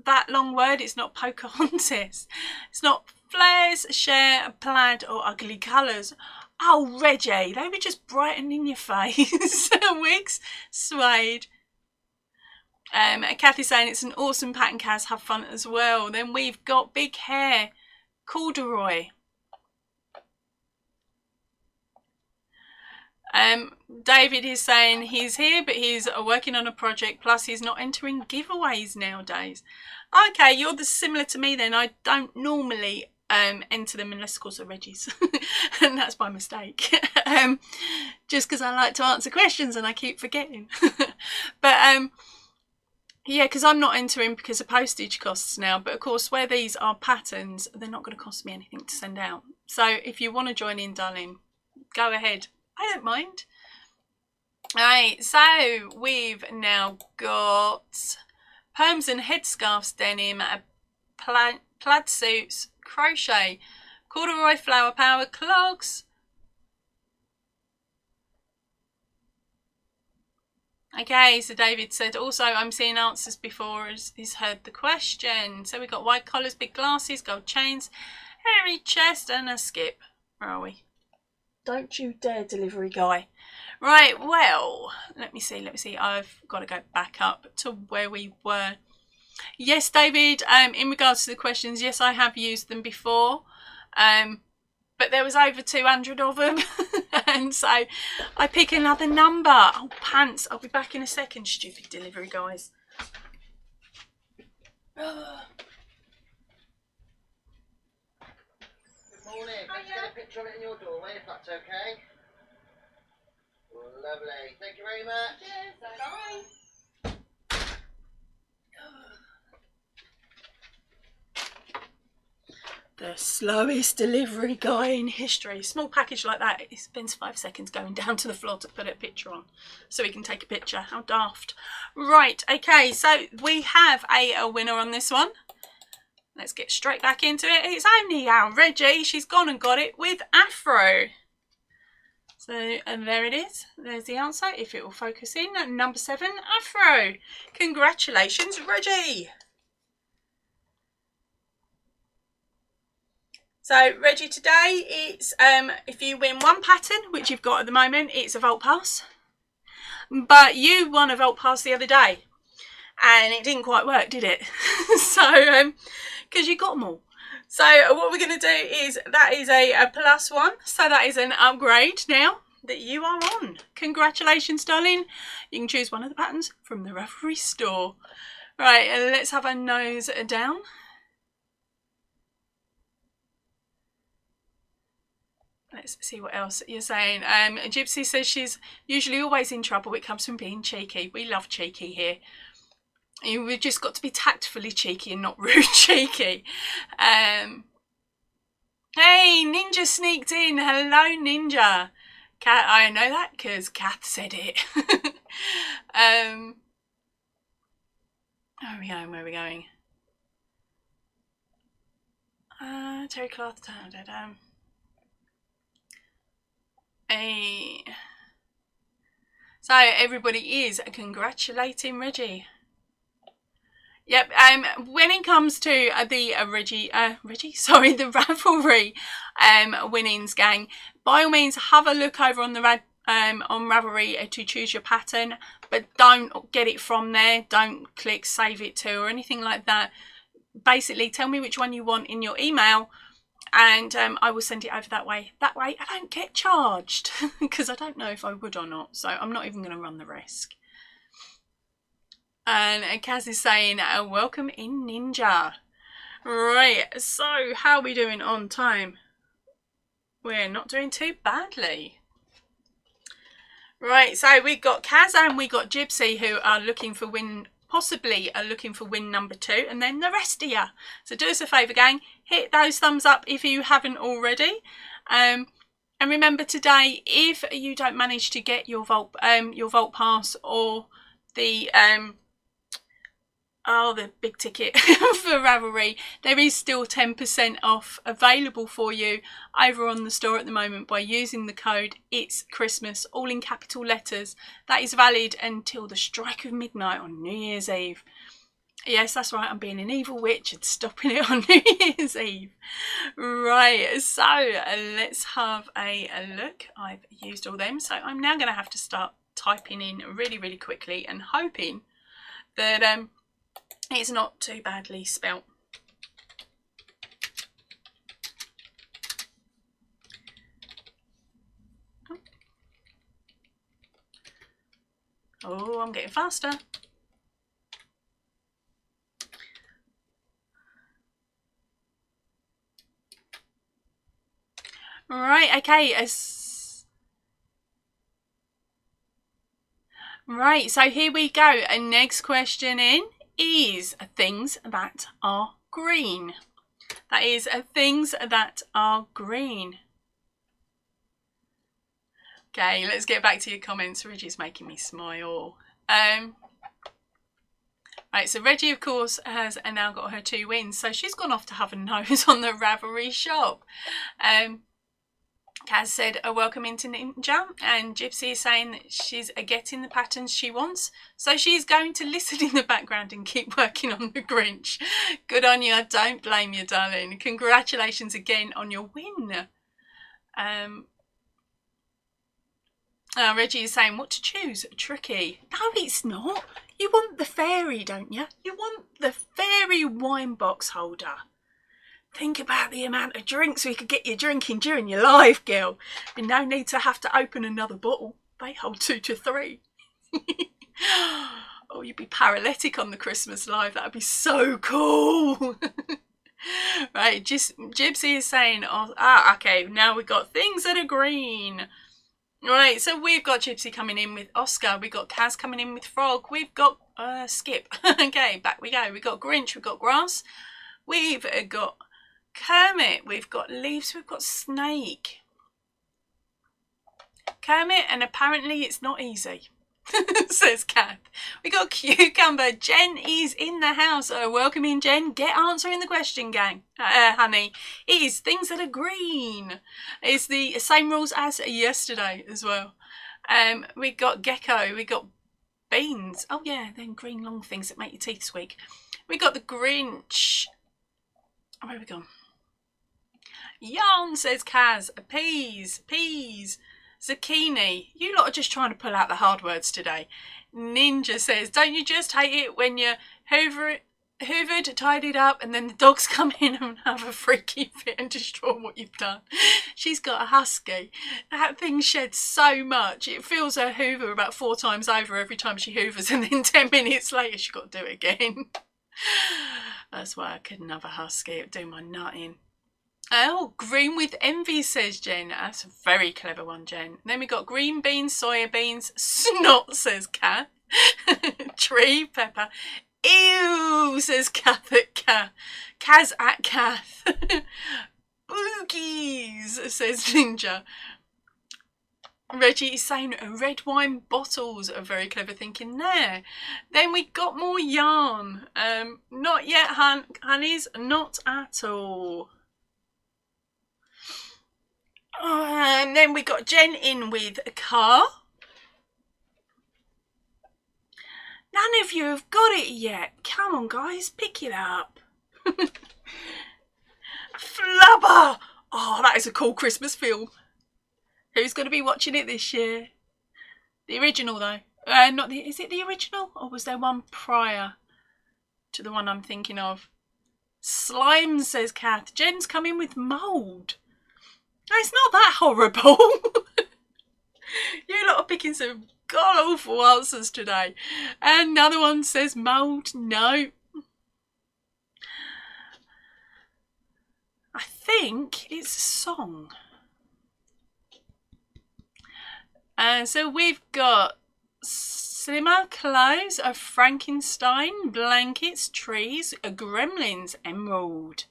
that long word. It's not Pocahontas. It's not flares, share, plaid or ugly colours. Oh, Reggie, they were just brightening your face. Wigs, suede. Kathy's saying it's an awesome pattern, Kaz, have fun as well. Then we've got big hair, corduroy. David is saying he's here, but he's working on a project, plus he's not entering giveaways nowadays. Okay, you're similar to me then. I don't normally enter them unless of course they're Reggie's. And that's by mistake. Just because I like to answer questions and I keep forgetting. But yeah, because I'm not entering because of postage costs now. But of course, where these are patterns, they're not going to cost me anything to send out. So if you want to join in, darling, go ahead. I don't mind. Alright, so we've now got perms and headscarves denim, plaid suits, crochet, corduroy flower power clogs. Okay, so David said, also, I'm seeing answers before he's heard the question. So we've got white collars, big glasses, gold chains, hairy chest, and a skip. Where are we? Don't you dare, delivery guy. Right, well, let me see. I've got to go back up to where we were. Yes, David, in regards to the questions, yes, I have used them before. But there was over 200 of them. And so I pick another number. Oh, pants. I'll be back in a second, stupid delivery guys. Good morning. Let's get a picture of it in your doorway, if that's okay. Lovely. Thank you very much. Cheers. Bye. The slowest delivery guy in history. Small package like that, it spends 5 seconds going down to the floor to put a picture on so we can take a picture. How daft. Right, okay, so we have a winner on this one. Let's get straight back into it. It's only our Reggie. She's gone and got it with Afro. So, and there it is. There's the answer. If it will focus in, number 7, Afro. Congratulations, Reggie. So, Reggie, today it's, if you win one pattern, which you've got at the moment, it's a Vault Pass. But you won a Vault Pass the other day. And it didn't quite work, did it? So, because you got them all. So what we're going to do is, that is a +1. So that is an upgrade now that you are on. Congratulations, darling. You can choose one of the patterns from the Ravelry store. Right, let's have a nose down. Let's see what else you're saying. Gypsy says she's usually always in trouble. It comes from being cheeky. We love cheeky here. We've just got to be tactfully cheeky and not rude cheeky. Hey, Ninja sneaked in. Hello, Ninja. Kat, I know that because Kath said it. Where are we going? Where are we going? Terry cloth. So everybody is congratulating Reggie. Yep. When it comes to the the Ravelry winnings, gang, by all means have a look over on the on Ravelry to choose your pattern, but don't get it from there. Don't click save it to or anything like that. Basically, tell me which one you want in your email, and I will send it over that way. That way, I don't get charged because I don't know if I would or not. So I'm not even going to run the risk. And Kaz is saying, welcome in, Ninja. Right, so how are we doing on time? We're not doing too badly. Right, so we've got Kaz and we got Gypsy who are looking for win, possibly are looking for win number 2, and then the rest of you. So do us a favour, gang, hit those thumbs up if you haven't already. And remember today, if you don't manage to get your Vault Pass or the the big ticket for Ravelry, there is still 10% off available for you over on the store at the moment by using the code It's Christmas, all in capital letters. That is valid until the strike of midnight on New Year's Eve. Yes, that's right, I'm being an evil witch and stopping it on New Year's Eve. Right, so let's have a look. I've used all them, so I'm now going to have to start typing in really, really quickly and hoping that it's not too badly spelt. Oh, I'm getting faster. Right, okay. Right, so here we go. And next question in is things that are green. That is things that are green. Okay, let's get back to your comments. Reggie's making me smile. Right, so Reggie, of course, has now got her 2 wins. So she's gone off to have a nose on the Ravelry shop. Kaz said, welcome into Ninja, and Gypsy is saying that she's getting the patterns she wants, so she's going to listen in the background and keep working on the Grinch. Good on you, I don't blame you, darling. Congratulations again on your win. Reggie is saying, what to choose? Tricky. No, it's not. You want the fairy, don't you? You want the fairy wine box holder. Think about the amount of drinks we could get you drinking during your life, girl. And no need to have to open another bottle. They hold 2 to 3. Oh, you'd be paralytic on the Christmas live. That would be so cool. Right, just Gypsy is saying, okay, now we've got things that are green. Right, so we've got Gypsy coming in with Oscar. We've got Kaz coming in with Frog. We've got Skip. Okay, back we go. We've got Grinch. We've got Grass. We've got Kermit, we've got Leaves, we've got Snake. Kermit, and apparently it's not easy, says Kath. We got Cucumber. Jen is in the house. Welcome in, Jen. Get answering the question, gang. Honey, it is things that are green. It's the same rules as yesterday as well. We got Gecko, we got Beans. Oh yeah, then green long things that make your teeth squeak. We got the Grinch. Where have we gone? Yarn, says Kaz. Peas. Zucchini. You lot are just trying to pull out the hard words today. Ninja says, don't you just hate it when you're hoovered, tidied up, and then the dogs come in and have a freaky fit and destroy what you've done? She's got a husky. That thing sheds so much. It fills her hoover about 4 times over every time she hoovers, and then 10 minutes later she's got to do it again. That's why I couldn't have a husky. It would do my nutting. Oh, green with envy, says Jen. That's a very clever one, Jen. Then we got green beans, soya beans, snot, says Kath. Tree, pepper. Ew, says Kath at Kath. Kaz at Kath. Boogies, says Ninja. Reggie is saying red wine bottles. Are very clever thinking there. Then we got more yarn. Not yet, honeys. Not at all. And then we got Jen in with a car. None of you have got it yet. Come on, guys, pick it up. Flubber! Oh, that is a cool Christmas film. Who's going to be watching it this year? The original, though. Not the. Is it the original, or was there one prior to the one I'm thinking of? Slime, says Kath. Jen's coming with mould. No, it's not that horrible. You lot are picking some god-awful answers today. And another one says mould. No. I think it's a song. So we've got Slimmer Clothes, a Frankenstein, Blankets, Trees, a Gremlins, Emerald.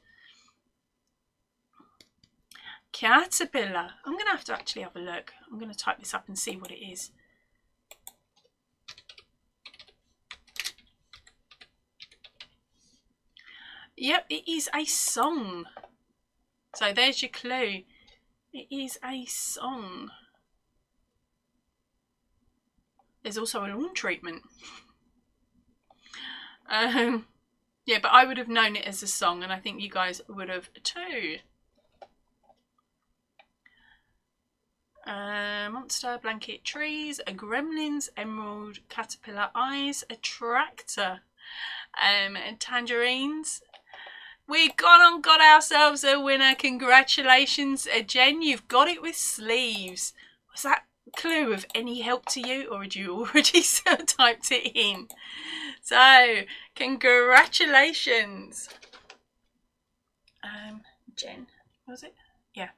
Caterpillar. I'm going to have to actually have a look. I'm going to type this up and see what it is. Yep, it is a song. So there's your clue. It is a song. There's also a lawn treatment. Yeah, but I would have known it as a song, and I think you guys would have too. Monster, blanket, trees, a gremlins, emerald, caterpillar, eyes, a tractor, and tangerines. We've gone and got ourselves a winner. Congratulations, Jen. You've got it with sleeves. Was that clue of any help to you, or had you already typed it in? So, congratulations. Jen, was it? Yeah.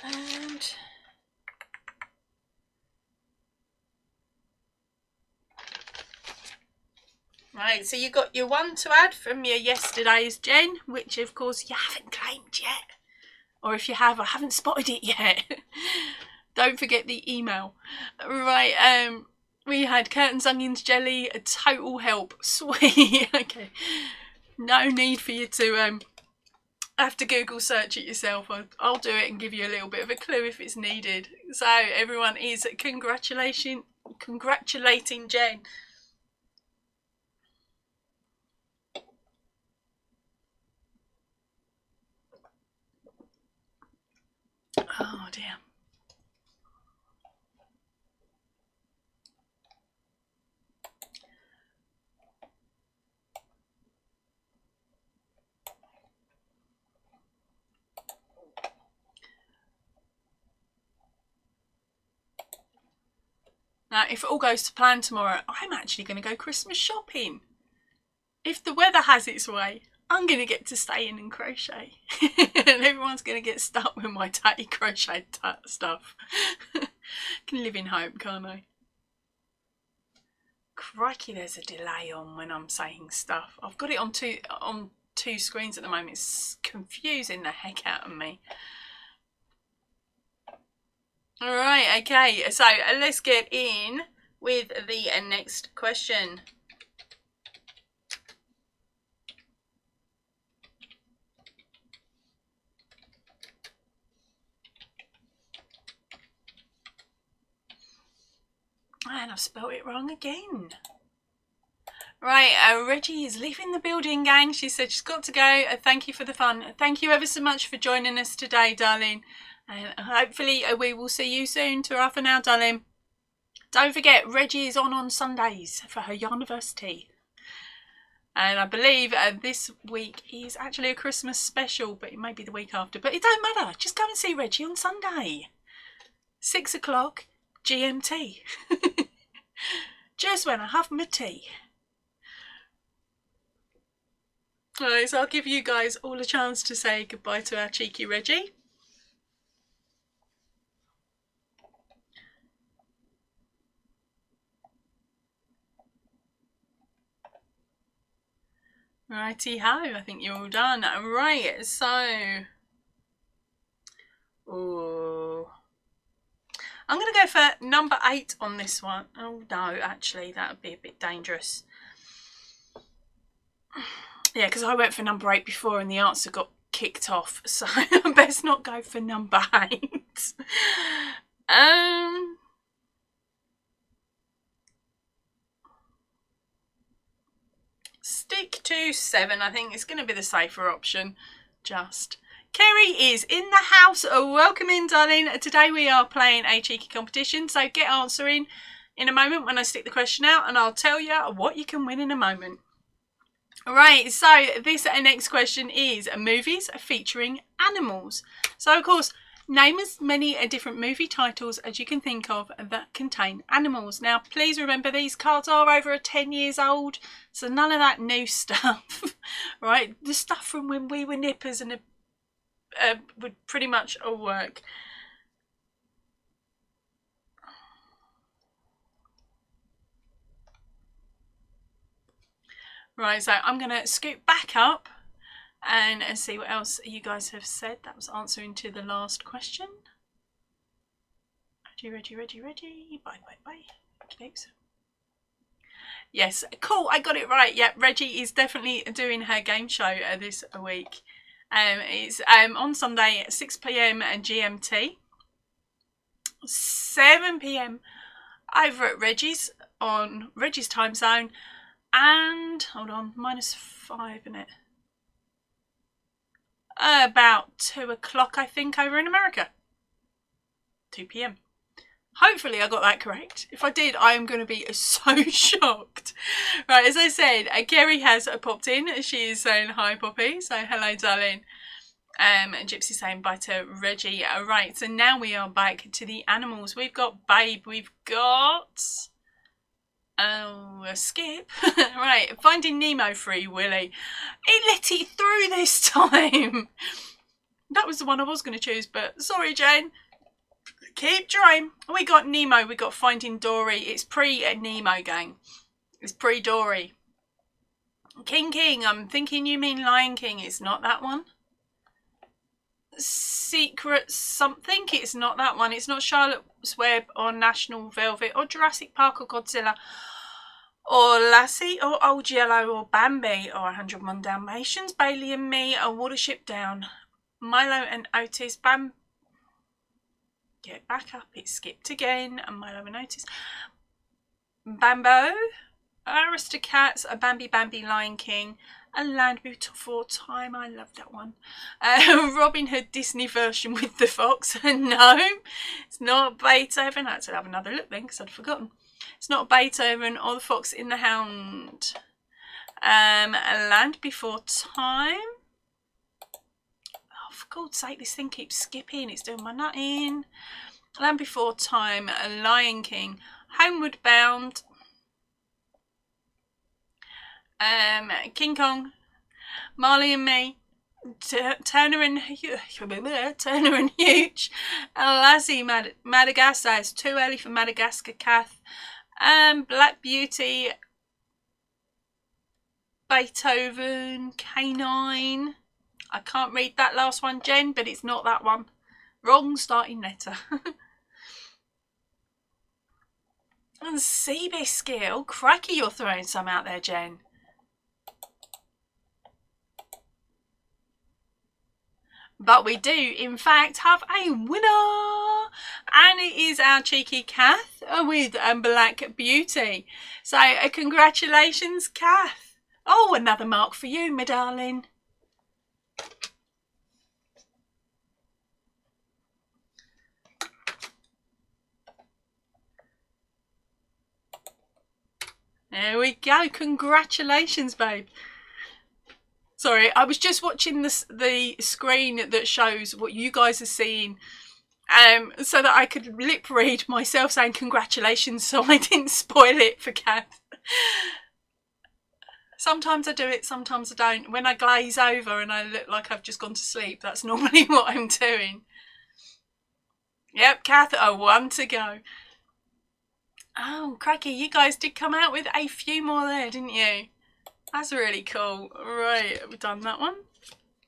And right, so you got your one to add from your yesterday's, Jen, which of course you haven't claimed yet. Or if you have, I haven't spotted it yet. Don't forget the email. Right, we had curtains, onions, jelly, a total help. Sweet. Okay. No need for you to have to Google search it yourself. I'll do it and give you a little bit of a clue if it's needed. So everyone is congratulating Jen. Oh dear. Now, if it all goes to plan tomorrow, I'm actually going to go Christmas shopping. If the weather has its way, I'm going to get to stay in and crochet. And everyone's going to get stuck with my tatty crochet stuff. Can live in hope, can't I? Crikey, there's a delay on when I'm saying stuff. I've got it on two screens at the moment. It's confusing the heck out of me. Alright, okay, so let's get in with the next question. And I've spelled it wrong again. Right, Reggie is leaving the building, gang. She said she's got to go. Thank you for the fun. Thank you ever so much for joining us today, darling. And hopefully we will see you soon. Ta-ra for now, darling. Don't forget, Reggie is on Sundays for her university. And I believe this week is actually a Christmas special, but it may be the week after. But it don't matter. Just go and see Reggie on Sunday. 6 o'clock GMT. Just when I have my tea. Alright, so I'll give you guys all a chance to say goodbye to our cheeky Reggie. Righty ho, I think you're all done. Right, so I'm going to go for number 8 on this one. Oh no, actually that would be a bit dangerous. Yeah, because I went for number 8 before and the answer got kicked off, so I best not go for number 8. Stick to 7. I think it's going to be the safer option. Just Kerry is in the house. Welcome in, darling. Today we are playing a cheeky competition, so get answering in a moment when I stick the question out, and I'll tell you what you can win in a moment. Right, so this next question is movies featuring animals. So, of course, name as many different movie titles as you can think of that contain animals. Now, please remember these cards are over 10 years old, so none of that new stuff, right? The stuff from when we were nippers and would pretty much all work. Right, so I'm going to scoot back up and see what else you guys have said. That was answering to the last question. Ready. Bye. Thanks. Yes, cool, I got it right. Yeah, Reggie is definitely doing her game show this week. It's on Sunday at 6 PM GMT, 7 PM over at Reggie's on Reggie's time zone. And, hold on, -5, isn't it? About 2 o'clock, I think, over in America. 2 PM. Hopefully I got that correct. If I did, I am going to be so shocked. Right, as I said, Kerry has popped in. She is saying hi, Poppy. So, hello, darling. And Gypsy saying bye to Reggie. Right, so now we are back to the animals. We've got Babe. We've got... Oh, Skip. Right, Finding Nemo, Free Willy. It let it through this time. That was the one I was going to choose, but sorry, Jane. Keep trying. We got Nemo, we got Finding Dory. It's pre-Nemo, gang. It's pre-Dory. King, I'm thinking you mean Lion King. It's not that one. Secret something. It's not that one. It's not Charlotte's Web or National Velvet or Jurassic Park or Godzilla or Lassie or Old Yellow or Bambi or 101 Dalmatians, Bailey and Me or Watership Down, Milo and Otis, get back up, it skipped again, and Milo and Otis, Bambo, Aristocats, a Bambi, Lion King, A Land Before Time, I love that one. Robin Hood Disney version with the fox. No, it's not Beethoven. I had to have another look then because I'd forgotten. It's not Beethoven or the Fox in the Hound. A Land Before Time. Oh, for God's sake, this thing keeps skipping. It's doing my nut in. Land Before Time, Lion King, Homeward Bound. King Kong, Marley and Me, Turner and Hooch, Lassie, Madagascar. It's too early for Madagascar, Kath. Black Beauty, Beethoven, Canine. I can't read that last one, Jen, but it's not that one. Wrong starting letter. And Seabiscuit. Oh, cracky, you're throwing some out there, Jen. But we do, in fact, have a winner. And it is our cheeky Kath with Black Beauty. So, congratulations, Kath. Oh, another mark for you, my darling. There we go. Congratulations, babe. Sorry, I was just watching the screen that shows what you guys are seeing, so that I could lip read myself saying congratulations, so I didn't spoil it for Kath. Sometimes I do it, sometimes I don't. When I glaze over and I look like I've just gone to sleep, that's normally what I'm doing. Yep, Kath, a 1 to go. Oh, cracky, you guys did come out with a few more there, didn't you? That's really cool. Right, we've done that one.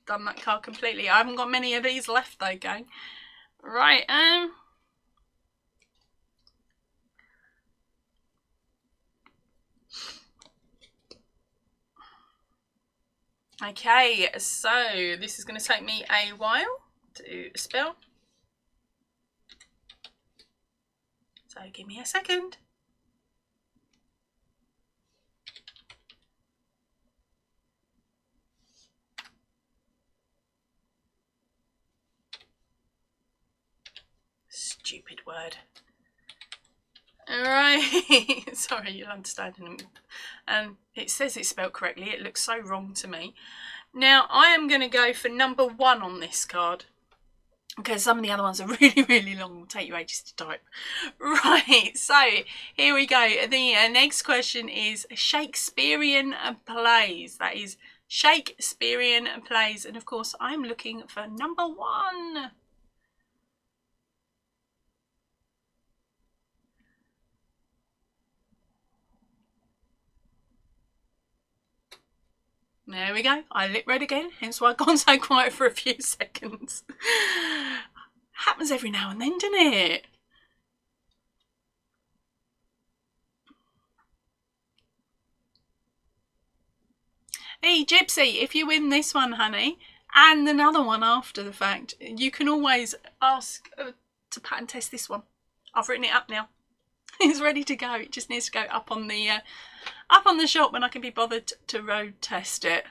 Done that card completely. I haven't got many of these left though, gang. Right, Okay, so this is going to take me a while to spell. So give me a second. Stupid word. Alright, sorry, you'll understand in a minute. And it says it's spelled correctly, it looks so wrong to me. Now, I am going to go for number 1 on this card, because some of the other ones are really, really long and will take you ages to type. Right, so here we go. The next question is Shakespearean plays. That is Shakespearean plays. And of course, I'm looking for number 1. There we go. I lit red again, hence why I've gone so quiet for a few seconds. Happens every now and then, doesn't it? Hey, Gypsy, if you win this one, honey, and another one after the fact, you can always ask to pattern test this one. I've written it up now. It's ready to go. It just needs to go up on the shop when I can be bothered to road test it.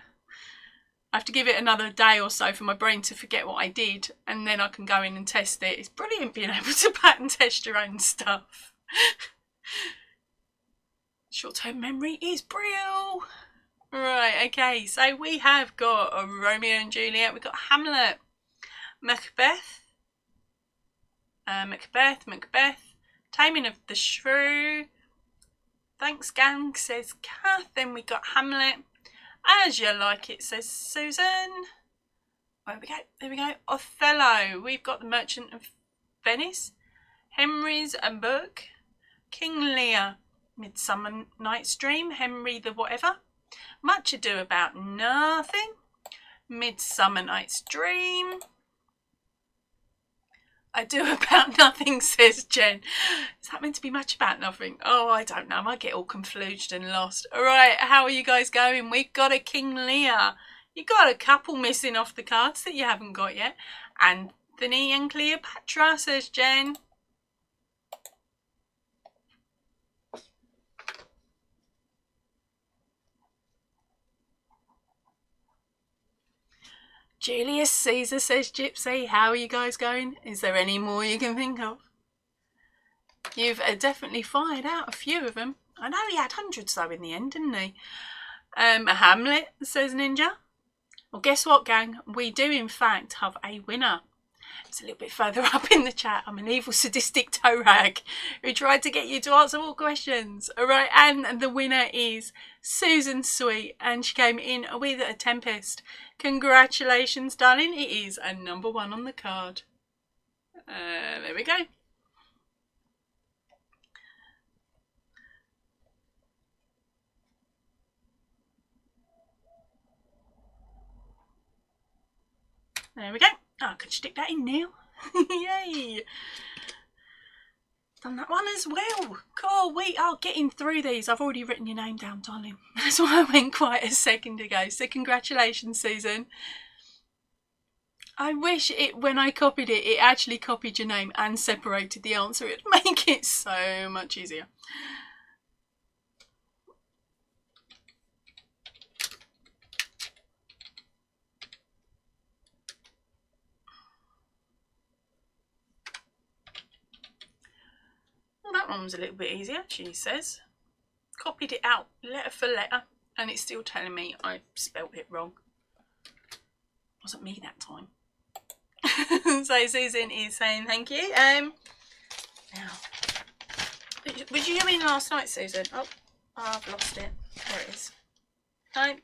I have to give it another day or so for my brain to forget what I did, and then I can go in and test it. It's brilliant being able to pattern test your own stuff. Short-term memory is brilliant. Right, okay, so we have got a Romeo and Juliet, we've got Hamlet, Macbeth, Taming of the Shrew, Thanks Gang, says Kath. Then we got Hamlet, As You Like It, says Susan. There we go, Othello, we've got The Merchant of Venice, Henry's Book, King Lear, Midsummer Night's Dream, Henry the Whatever, Much Ado About Nothing, Midsummer Night's Dream, I Do About Nothing, says Jen. Is that meant to be Much About Nothing? Oh, I don't know. I might get all confused and lost. All right, how are you guys going? We've got a King Lear. You got a couple missing off the cards that you haven't got yet. Anthony and Cleopatra, says Jen. Julius Caesar, says Gypsy. How are you guys going? Is there any more you can think of? You've definitely fired out a few of them. I know he had hundreds though in the end, didn't he? Hamlet, says Ninja. Well, guess what, gang? We do in fact have a winner. It's a little bit further up in the chat. I'm an evil, sadistic toe rag who tried to get you to answer all questions. All right, and the winner is Susan Sweet, and she came in with a Tempest. Congratulations, darling. It is a number 1 on the card. There we go. There we go. Oh, I could stick that in now. Yay. Done that one as well. Cool, we are getting through these. I've already written your name down, darling. That's why I went quite a second ago. So congratulations, Susan. I wish it, when I copied it, it actually copied your name and separated the answer. It'd make it so much easier. Well, that one was a little bit easier, she says. Copied it out letter for letter, and it's still telling me I spelt it wrong. Wasn't me that time. So Susan is saying thank you. Now, was you in last night, Susan? Oh, I've lost it. There it is. No,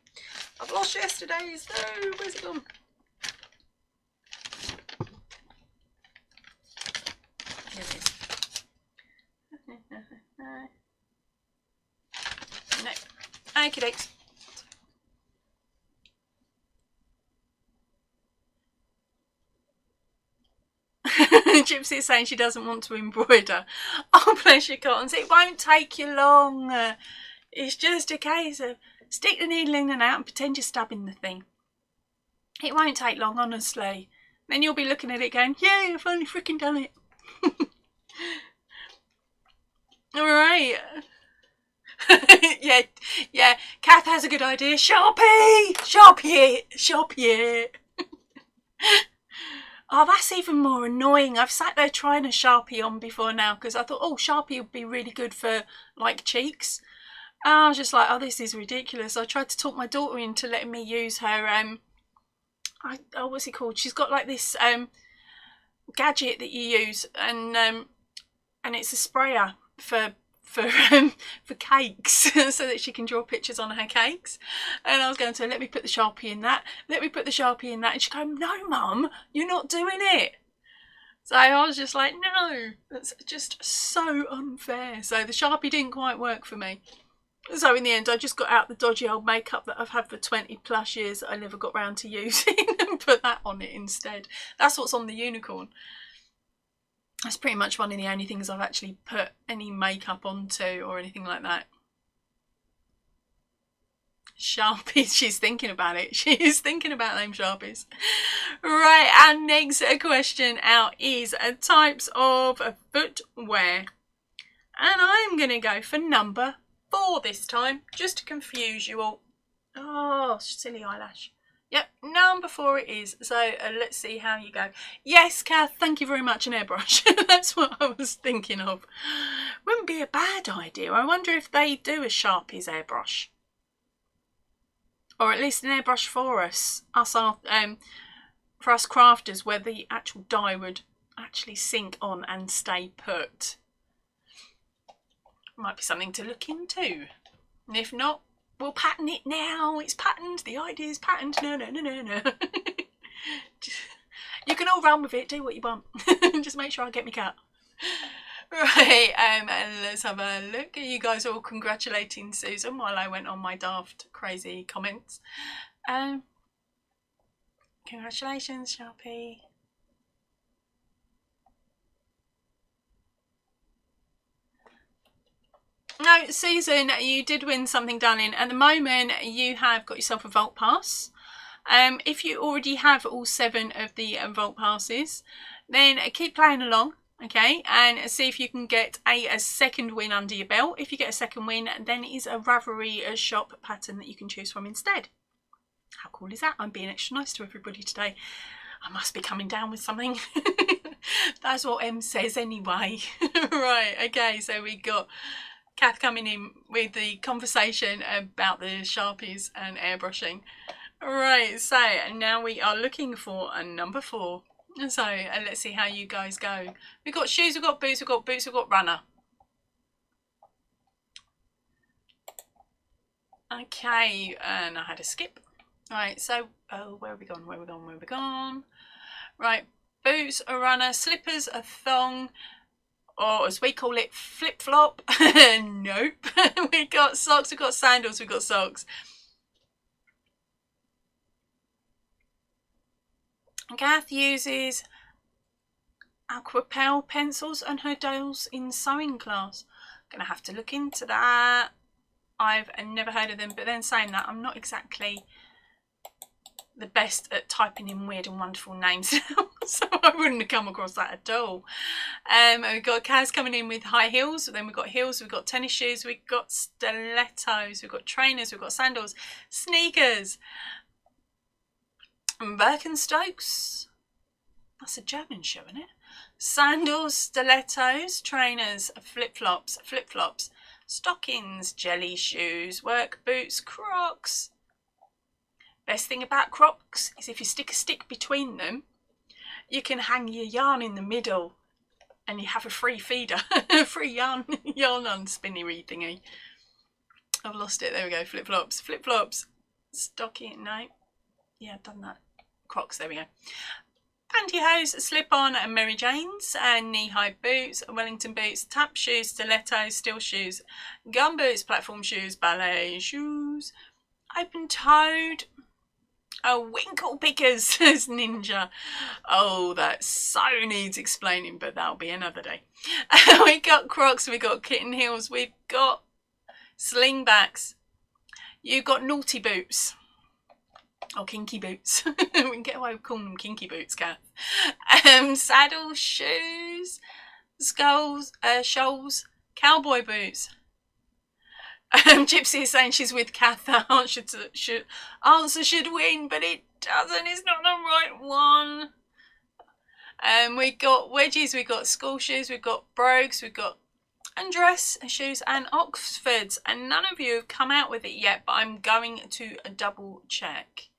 I've lost yesterday's. No, where's it gone? Here it is. No. Okie dokes. Gypsy is saying she doesn't want to embroider. Oh, bless your cottons. It won't take you long. It's just a case of stick the needle in and out and pretend you're stabbing the thing. It won't take long, honestly. Then you'll be looking at it going, yay, I've finally freaking done it. Alright. yeah. Kath has a good idea. Sharpie! Sharpie it. Oh, that's even more annoying. I've sat there trying a Sharpie on before now because I thought, oh, Sharpie would be really good for, like, cheeks. And I was just like, oh, this is ridiculous. I tried to talk my daughter into letting me use her, what's it called? She's got, like, this gadget that you use, and it's a sprayer for cakes so that she can draw pictures on her cakes. And I was going to let me put the Sharpie in that, and she'd go, no mum, you're not doing it. So I was just like, no, that's just so unfair. So the Sharpie didn't quite work for me. So in the end I just got out the dodgy old makeup that I've had for 20 plus years that I never got round to using and put that on it instead. That's what's on the unicorn. That's pretty much one of the only things I've actually put any makeup onto or anything like that. Sharpies, she's thinking about it. She is thinking about them Sharpies. Right, our next question out is types of footwear. And I'm going to go for number 4 this time, just to confuse you all. Oh, silly eyelash. Yep, number 4 it is. So let's see how you go. Yes, Kath, thank you very much, an airbrush. That's what I was thinking of. Wouldn't be a bad idea. I wonder if they do a Sharpies airbrush. Or at least an airbrush for us crafters, where the actual dye would actually sink on and stay put. Might be something to look into. And if not, we'll pattern it now. It's patterned. The idea is patterned. No. You can all run with it. Do what you want. Just make sure I get me cut. Right, and let's have a look. You guys are all congratulating Susan while I went on my daft, crazy comments. Congratulations, Sharpie. No, Susan, you did win something, darling. At the moment, you have got yourself a Vault Pass. If you already have all 7 of the Vault Passes, then keep playing along, okay? And see if you can get a second win under your belt. If you get a second win, then it is a Ravelry shop pattern that you can choose from instead. How cool is that? I'm being extra nice to everybody today. I must be coming down with something. That's what Em says anyway. Right, okay, so we got Kath coming in with the conversation about the Sharpies and airbrushing. Right, so now we are looking for a number 4. So let's see how you guys go. We've got shoes, we've got boots, we've got runner. Okay, and I had a skip. Right, so where have we gone? Right, boots, a runner, slippers, a thong, or as we call it, flip-flop. Nope. We got socks, we've got sandals, we've got socks. Kath uses Aquapel pencils and her dolls in sewing class. Gonna have to look into that. I've never heard of them, but then saying that, I'm not exactly the best at typing in weird and wonderful names, so I wouldn't have come across that at all. We've got Kaz coming in with high heels, then we've got heels, we've got tennis shoes, we've got stilettos, we've got trainers, we've got sandals, sneakers, Birkenstocks. That's a German shoe, isn't it? Sandals, stilettos, trainers, flip-flops, stockings, jelly shoes, work boots, Crocs. Best thing about Crocs is if you stick a stick between them, you can hang your yarn in the middle and you have a free feeder, free yarn on spinnery thingy. I've lost it. There we go. Flip-flops, stocking. No, yeah, I've done that. Crocs. There we go. Pantyhose, slip-on, and Mary Janes, and knee-high boots, Wellington boots, tap shoes, stilettos, steel shoes, gum boots, platform shoes, ballet shoes, open-toed. Oh, winkle pickers, says Ninja. Oh, that so needs explaining, but that'll be another day. We got Crocs, we got kitten heels, we've got slingbacks. You've got naughty boots. Or kinky boots. We can get away with calling them kinky boots, Kath. Saddles, shoes, skulls, shoals, cowboy boots. Gypsy is saying she's with Kath. The answer should win, but it doesn't. It's not the right one. We got wedgies, we got school shoes, we've got brogues, we've got undress shoes and Oxfords, and none of you have come out with it yet, but I'm going to double check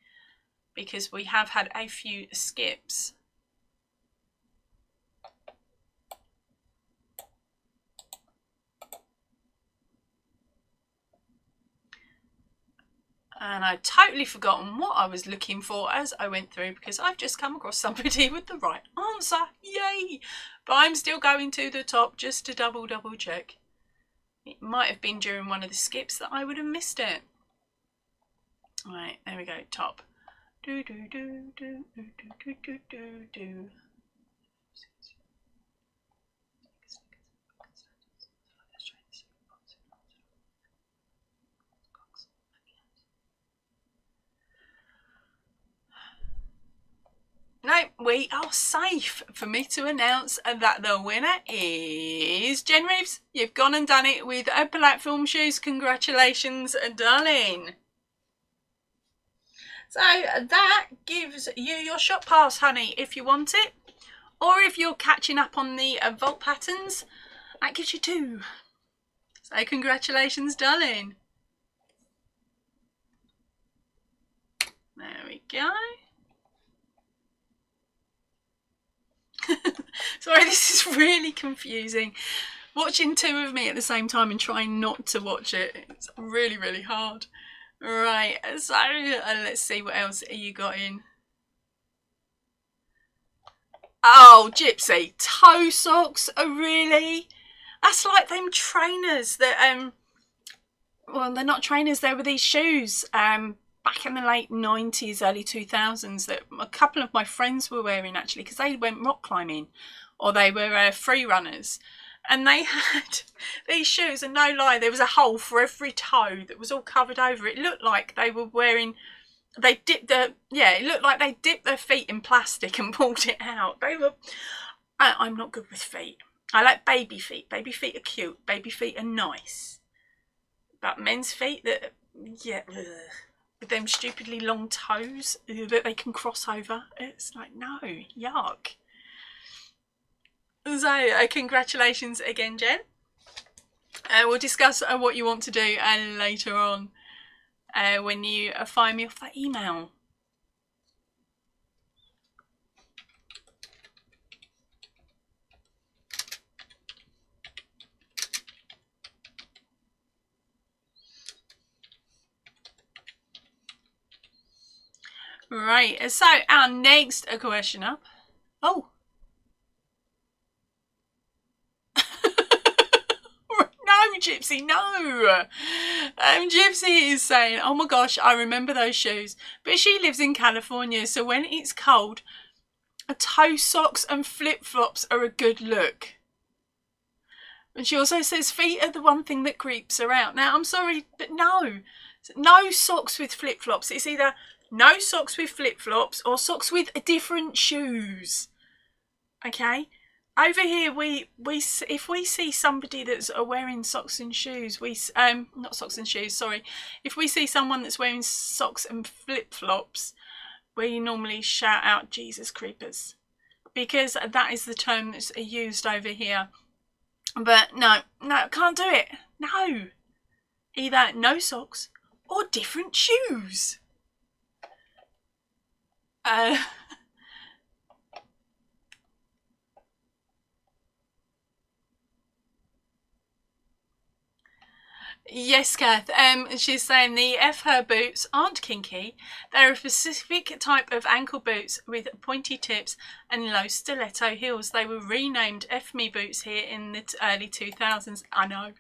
because we have had a few skips. And I'd totally forgotten what I was looking for as I went through because I've just come across somebody with the right answer. Yay! But I'm still going to the top just to double check. It might have been during one of the skips that I would have missed it. Right, there we go, top. Do do do do do do do do do. No, we are safe for me to announce that the winner is Jen Reeves. You've gone and done it with a platform shoes. Congratulations, darling. So that gives you your shop pass, honey, if you want it. Or if you're catching up on the vault patterns, that gives you 2. So congratulations, darling. There we go. Sorry, this is really confusing. Watching 2 of me at the same time and trying not to watch it, it's really, really hard. Right, so let's see what else you got in. Oh, Gypsy, toe socks? Oh, really? That's like them trainers that, well, they're not trainers, they were these shoes, back in the late 90s, early 2000s that a couple of my friends were wearing actually because they went rock climbing or they were free runners, and they had these shoes, and no lie, there was a hole for every toe that was all covered over. It looked like they were wearing, it looked like they dipped their feet in plastic and pulled it out. They were, I'm not good with feet. I like baby feet. Baby feet are cute. Baby feet are nice. But men's feet that, yeah, ugh, with them stupidly long toes that they can cross over. It's like, no, yuck. So, congratulations again, Jen. We'll discuss what you want to do later on when you fire me off that email. Right, so our next question up. Oh. No, Gypsy, no. Gypsy is saying, oh my gosh, I remember those shoes. But she lives in California, so when it's cold, toe socks and flip-flops are a good look. And she also says feet are the one thing that creeps her out. Now, I'm sorry, but no. No socks with flip-flops. It's either no socks with flip-flops or socks with different shoes. Okay? Over here, if we see somebody that's wearing socks and shoes, not socks and shoes, sorry. If we see someone that's wearing socks and flip-flops, we normally shout out, Jesus creepers. Because that is the term that's used over here. But no, can't do it. No. Either no socks or different shoes. Yes, Kath. She's saying the F-her boots aren't kinky. They're a specific type of ankle boots with pointy tips and low stiletto heels. They were renamed F-me boots here in the early 2000s. I know.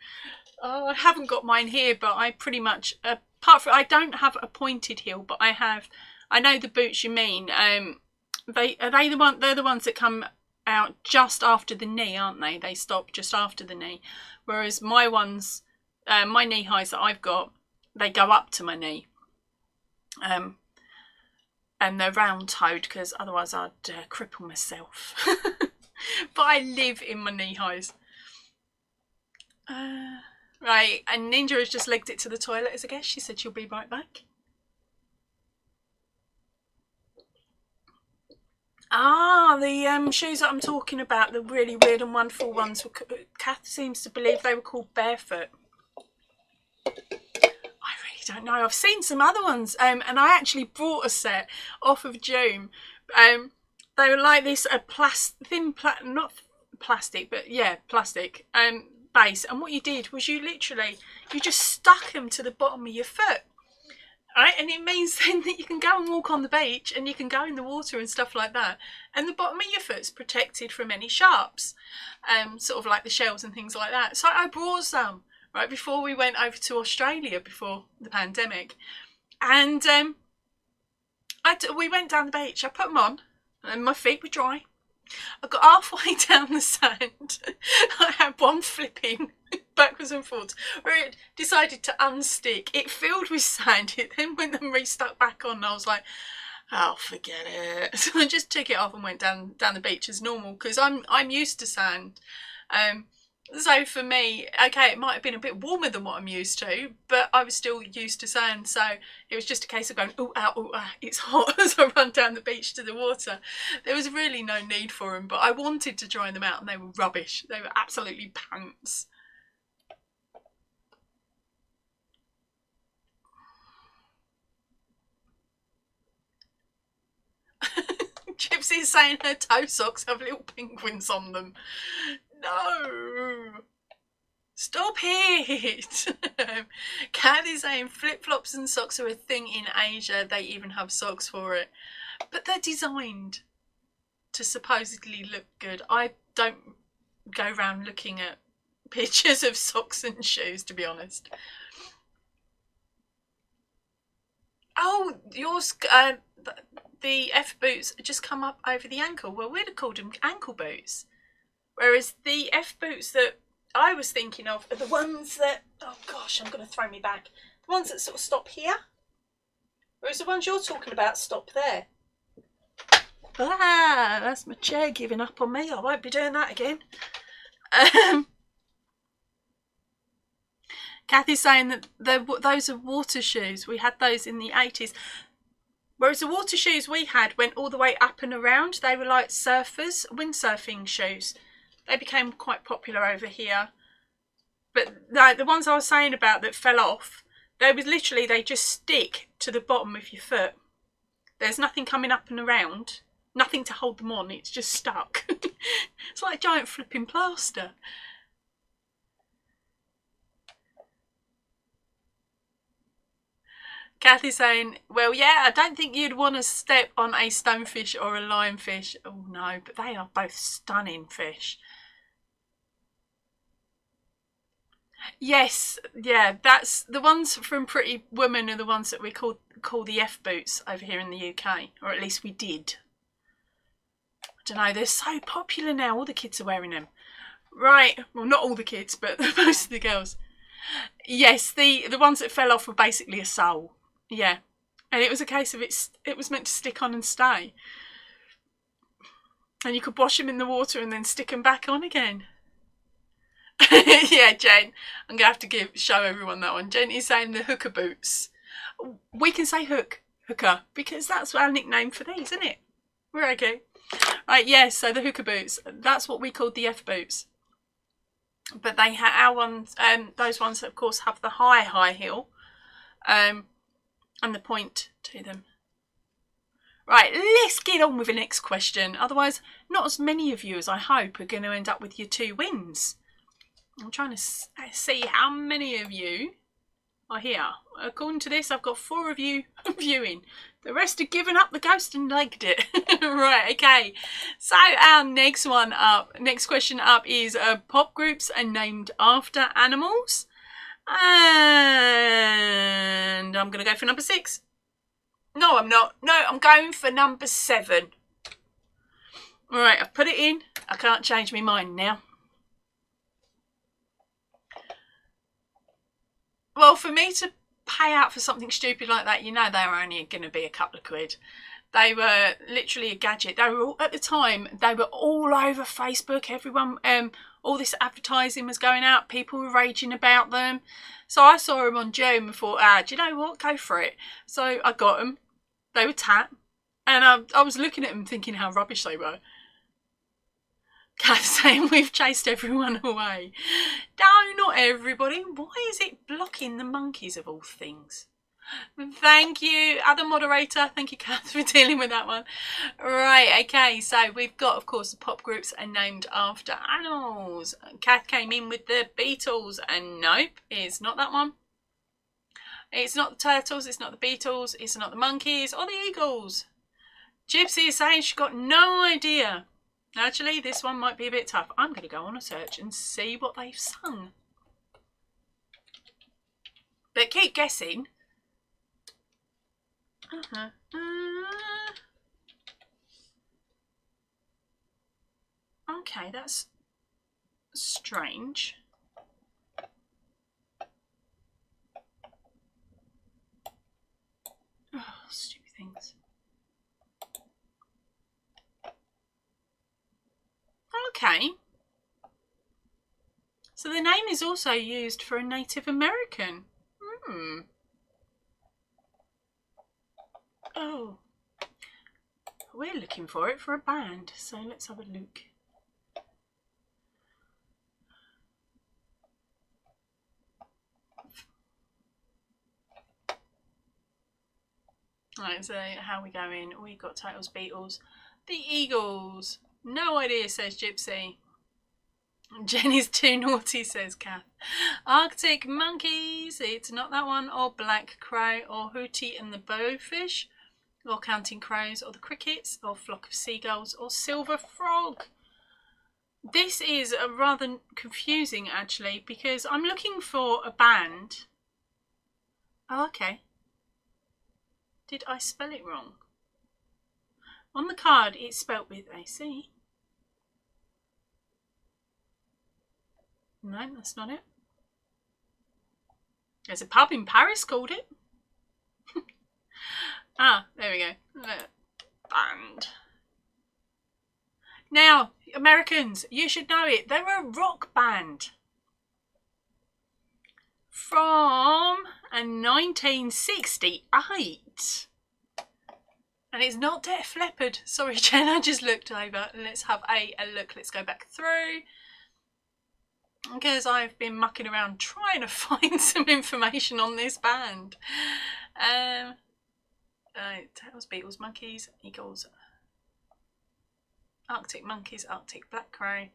Oh, I haven't got mine here, but I pretty much, apart from, I don't have a pointed heel, but I know the boots you mean. They're the ones that come out just after the knee, aren't they? They stop just after the knee. Whereas my ones, my knee highs that I've got, they go up to my knee. And they're round-toed because otherwise I'd cripple myself. But I live in my knee highs. Right, and Ninja has just legged it to the toilet as a guest. She said she'll be right back. Ah, the shoes that I'm talking about, the really weird and wonderful ones. Kath seems to believe they were called barefoot. I really don't know. I've seen some other ones, and I actually bought a set off of June. They were like this, not plastic, but yeah, plastic base. And what you did was you just stuck them to the bottom of your foot. Right, and it means then that you can go and walk on the beach and you can go in the water and stuff like that. And the bottom of your foot's protected from any sharps, sort of like the shells and things like that. So I brought some, right, before we went over to Australia before the pandemic. And we went down the beach, I put them on and my feet were dry. I got halfway down the sand. I had one flipping backwards and forwards where it decided to unstick. It filled with sand. It then went and restuck back on. And I was like, oh, forget it. So I just took it off and went down the beach as normal because I'm used to sand. So for me, okay, it might have been a bit warmer than what I'm used to, but I was still used to sand. So it was just a case of going, ooh, it's hot as I run down the beach to the water. There was really no need for them, but I wanted to try them out and they were rubbish. They were absolutely pants. Gypsy's saying her toe socks have little penguins on them. No! Stop it! Kat is saying flip-flops and socks are a thing in Asia. They even have socks for it. But they're designed to supposedly look good. I don't go around looking at pictures of socks and shoes, to be honest. Oh, yours, the F boots just come up over the ankle. Well, we'd have called them ankle boots. Whereas the F boots that I was thinking of are the ones that, oh gosh, I'm going to throw me back. The ones that sort of stop here. Whereas the ones you're talking about stop there. Ah, that's my chair giving up on me. I won't be doing that again. Kathy's saying that those are water shoes. We had those in the 80s. Whereas the water shoes we had went all the way up and around. They were like surfers, windsurfing shoes. They became quite popular over here. But the ones I was saying about that fell off, they just stick to the bottom of your foot. There's nothing coming up and around. Nothing to hold them on. It's just stuck. It's like a giant flipping plaster. Kathy's saying, well, yeah, I don't think you'd want to step on a stonefish or a lionfish. Oh, no, but they are both stunning fish. Yes, yeah, that's the ones from Pretty Woman are the ones that we call the F boots over here in the UK, or at least we did. I don't know, they're so popular now. All the kids are wearing them. Right, well, not all the kids, but most of the girls. Yes, the ones that fell off were basically a sole. Yeah, and it was a case of it was meant to stick on and stay. And you could wash them in the water and then stick them back on again. Yeah, Jen, I'm going to have to show everyone that one. Jen is saying the hooker boots. We can say hooker, because that's our nickname for these, isn't it? We're okay. Right, yes, so the hooker boots, that's what we called the F boots. But they have our ones, those ones that of course have the high heel, and the point to them. Right, let's get on with the next question. Otherwise, not as many of you as I hope are going to end up with your 2 wins. I'm trying to see how many of you are here. According to this, I've got 4 of you viewing. The rest have given up the ghost and legged it. Right, okay. So our next question up is pop groups are named after animals. And I'm going to go for number 6. No, I'm not. No, I'm going for number 7. All right, I've put it in. I can't change my mind now. Well, for me to pay out for something stupid like that, you know they're only going to be a couple of quid. They were literally a gadget. They were all, at the time, they were all over Facebook. Everyone, all this advertising was going out. People were raging about them. So I saw them on June and thought, do you know what? Go for it. So I got them. They were tap. And I was looking at them thinking how rubbish they were. Kath saying we've chased everyone away. No, not everybody. Why is it blocking the monkeys of all things? Thank you, other moderator. Thank you, Kath, for dealing with that one. Right, okay, so we've got, of course, the pop groups are named after animals. Kath came in with the beetles, and nope, it's not that one. It's not the turtles, it's not the beetles, it's not the monkeys or the eagles. Gypsy is saying she's got no idea. Actually, this one might be a bit tough. I'm going to go on a search and see what they've sung. But keep guessing. Okay, that's strange. Oh, stupid things. Okay. So the name is also used for a Native American. Oh. We're looking for it for a band, so let's have a look. Right, so how are we going? We got titles, Beatles. The Eagles. No idea, says Gypsy. Jenny's too naughty, says Kath. Arctic Monkeys. It's not that one. Or Black Crow. Or Hootie and the Blowfish. Or Counting Crows. Or the Crickets. Or Flock of Seagulls. Or Silver Frog. This is rather confusing, actually, because I'm looking for a band. Oh, okay. Did I spell it wrong? On the card, it's spelt with a C. No, that's not it. There's a pub in Paris called it. Ah, there we go. Band. Now, Americans, you should know it. They're a rock band. From 1968. And it's not Def Leppard. Sorry, Jen, I just looked over. Let's have a look. Let's go back through. Because I've been mucking around trying to find some information on this band. Tails, Beatles, Monkeys, Eagles, Arctic Monkeys, Arctic Black Crow,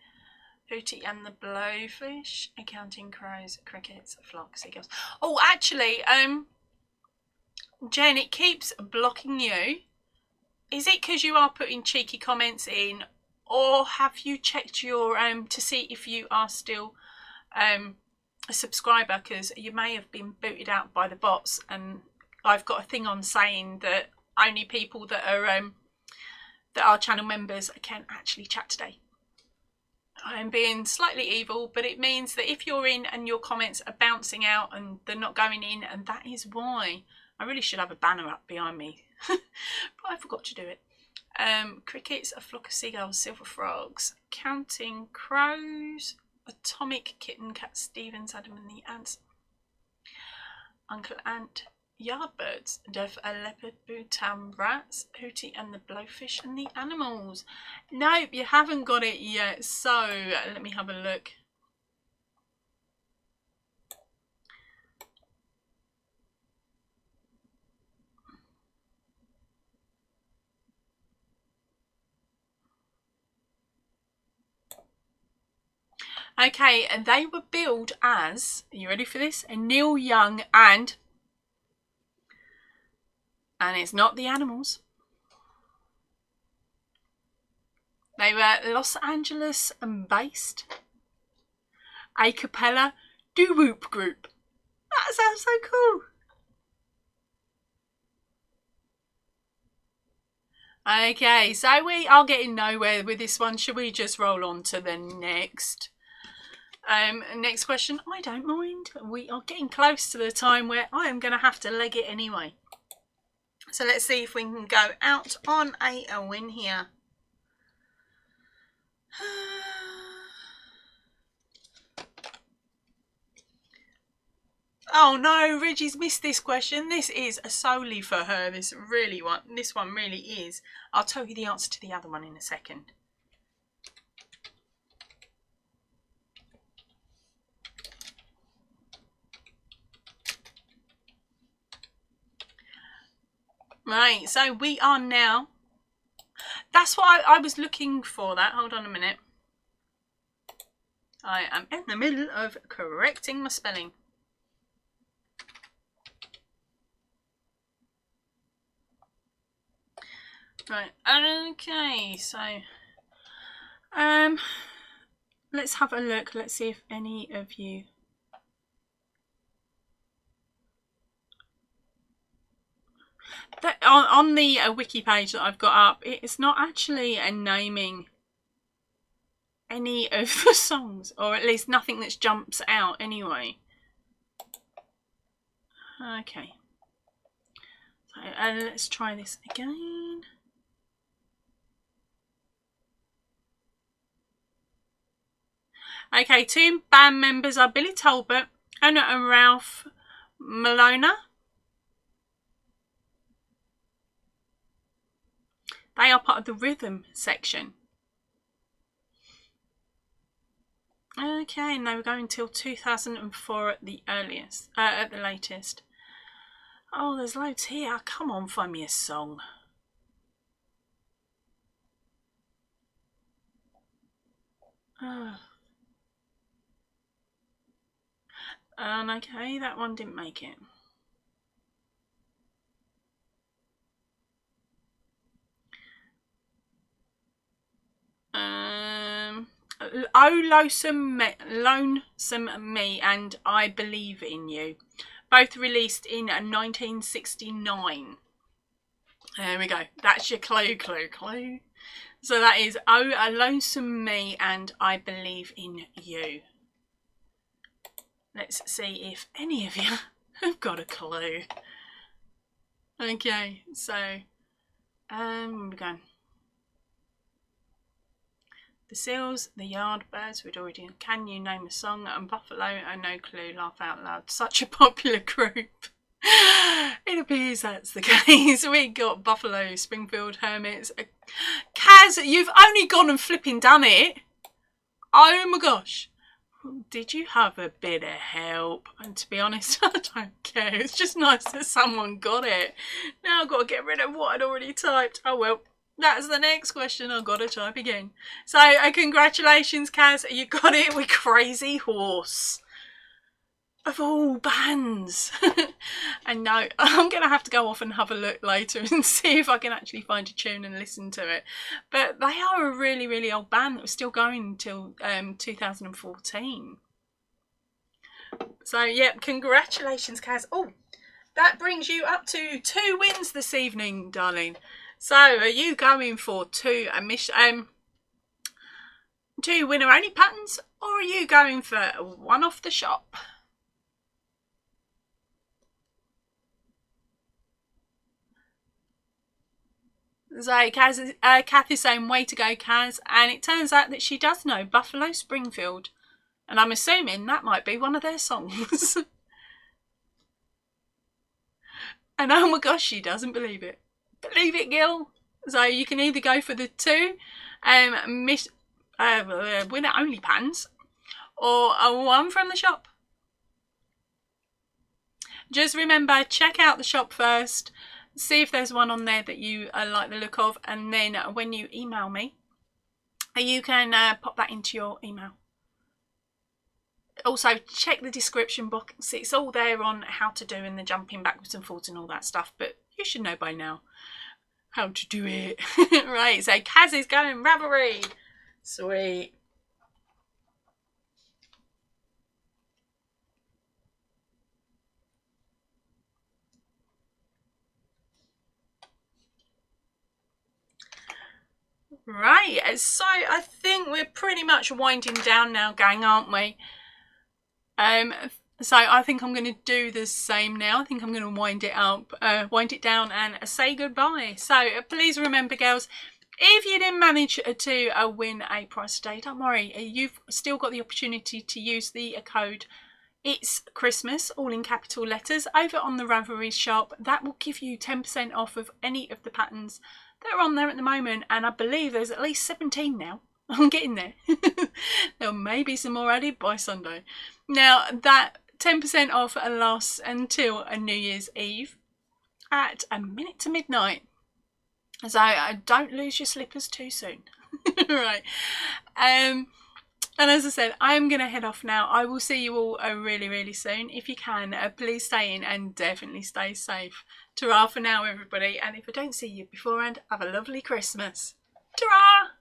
Hootie and the Blowfish, Counting Crows, Crickets, Flock, Seagulls. Oh, actually, Jen, it keeps blocking you. Is it because you are putting cheeky comments in, or have you checked your to see if you are still a subscriber? Because you may have been booted out by the bots, and I've got a thing on saying that only people that are channel members can actually chat today. I'm being slightly evil, but it means that if you're in and your comments are bouncing out and they're not going in, and that is why. I really should have a banner up behind me, but I forgot to do it. Crickets, A Flock of Seagulls, Silver Frogs, Counting Crows, Atomic Kitten, Cat Stevens, Adam and the Ants, Uncle Ant, Yardbirds, Def Leppard, Bootam Rats, Hootie and the Blowfish, and the Animals. Nope, you haven't got it yet, so let me have a look. Okay, and they were billed as, are you ready for this? Neil Young and it's not the Animals. They were Los Angeles based a cappella doo-wop group. That sounds so cool. Okay, so we are getting nowhere with this one. Should we just roll on to the next? Next question. I don't mind. We are getting close to the time where I am going to have to leg it anyway. So let's see if we can go out on a win here. Oh no, Reggie's missed this question. This is solely for her. This one really is. I'll tell you the answer to the other one in a second. Right, so we are now. That's what I was looking for. That. Hold on a minute. I am in the middle of correcting my spelling. Right, okay, so let's have a look. Let's see if any of you on the wiki page that I've got up, it's not actually naming any of the songs, or at least nothing that jumps out anyway. Okay, so let's try this again. Okay, 2 band members are Billy Talbot and Ralph Malona. They are part of the rhythm section. Okay, and they were going until 2004 at the earliest, at the latest. Oh, there's loads here. Come on, find me a song. And okay, that one didn't make it. Oh, Lonesome Me and I Believe in You. Both released in 1969. There we go. That's your clue. So that is Oh, Lonesome Me and I Believe in You. Let's see if any of you have got a clue. Okay, so we're going. The Seals, the Yardbirds, we'd already done. Can You Name a Song? And Buffalo, oh no clue, laugh out loud. Such a popular group. It appears that's the case. We got Buffalo, Springfield Hermits. Kaz, you've only gone and flipping done it. Oh my gosh. Did you have a bit of help? And to be honest, I don't care. It's just nice that someone got it. Now I've got to get rid of what I'd already typed. Oh well. That's the next question. I've got to type again. So, congratulations, Kaz. You got it with Crazy Horse. Of all bands. And no, I'm going to have to go off and have a look later and see if I can actually find a tune and listen to it. But they are a really, really old band that was still going until 2014. So, yeah, congratulations, Kaz. Oh, that brings you up to 2 wins this evening, darling. So, are you going for 2 winner only patterns, or are you going for 1 off the shop? So, Kath is saying, way to go, Kaz. And it turns out that she does know Buffalo Springfield. And I'm assuming that might be one of their songs. And oh my gosh, she doesn't believe it. Believe it, Gil. So you can either go for the 2 winner only patterns, or a 1 from the shop. Just remember, check out the shop first, see if there's one on there that you like the look of, and then when you email me, you can pop that into your email. Also, check the description box. It's all there on how to do and the jumping backwards and forwards and all that stuff, but you should know by now how to do it. Right, so Kaz is going Ravelry. Sweet. Right, so I think we're pretty much winding down now, gang, aren't we? So I think I'm going to do the same now. I think I'm going to wind it down and say goodbye. So please remember, girls, if you didn't manage to win a prize today, don't worry. You've still got the opportunity to use the code It's Christmas, all in capital letters, over on the Ravelry shop. That will give you 10% off of any of the patterns that are on there at the moment. And I believe there's at least 17 now. I'm getting there. There may be some more added by Sunday. Now, that 10% off lasts until New Year's Eve at a minute to midnight. So don't lose your slippers too soon. Right. And as I said, I'm going to head off now. I will see you all really, really soon. If you can, please stay in and definitely stay safe. Ta-ra for now, everybody. And if I don't see you beforehand, have a lovely Christmas. Ta-ra!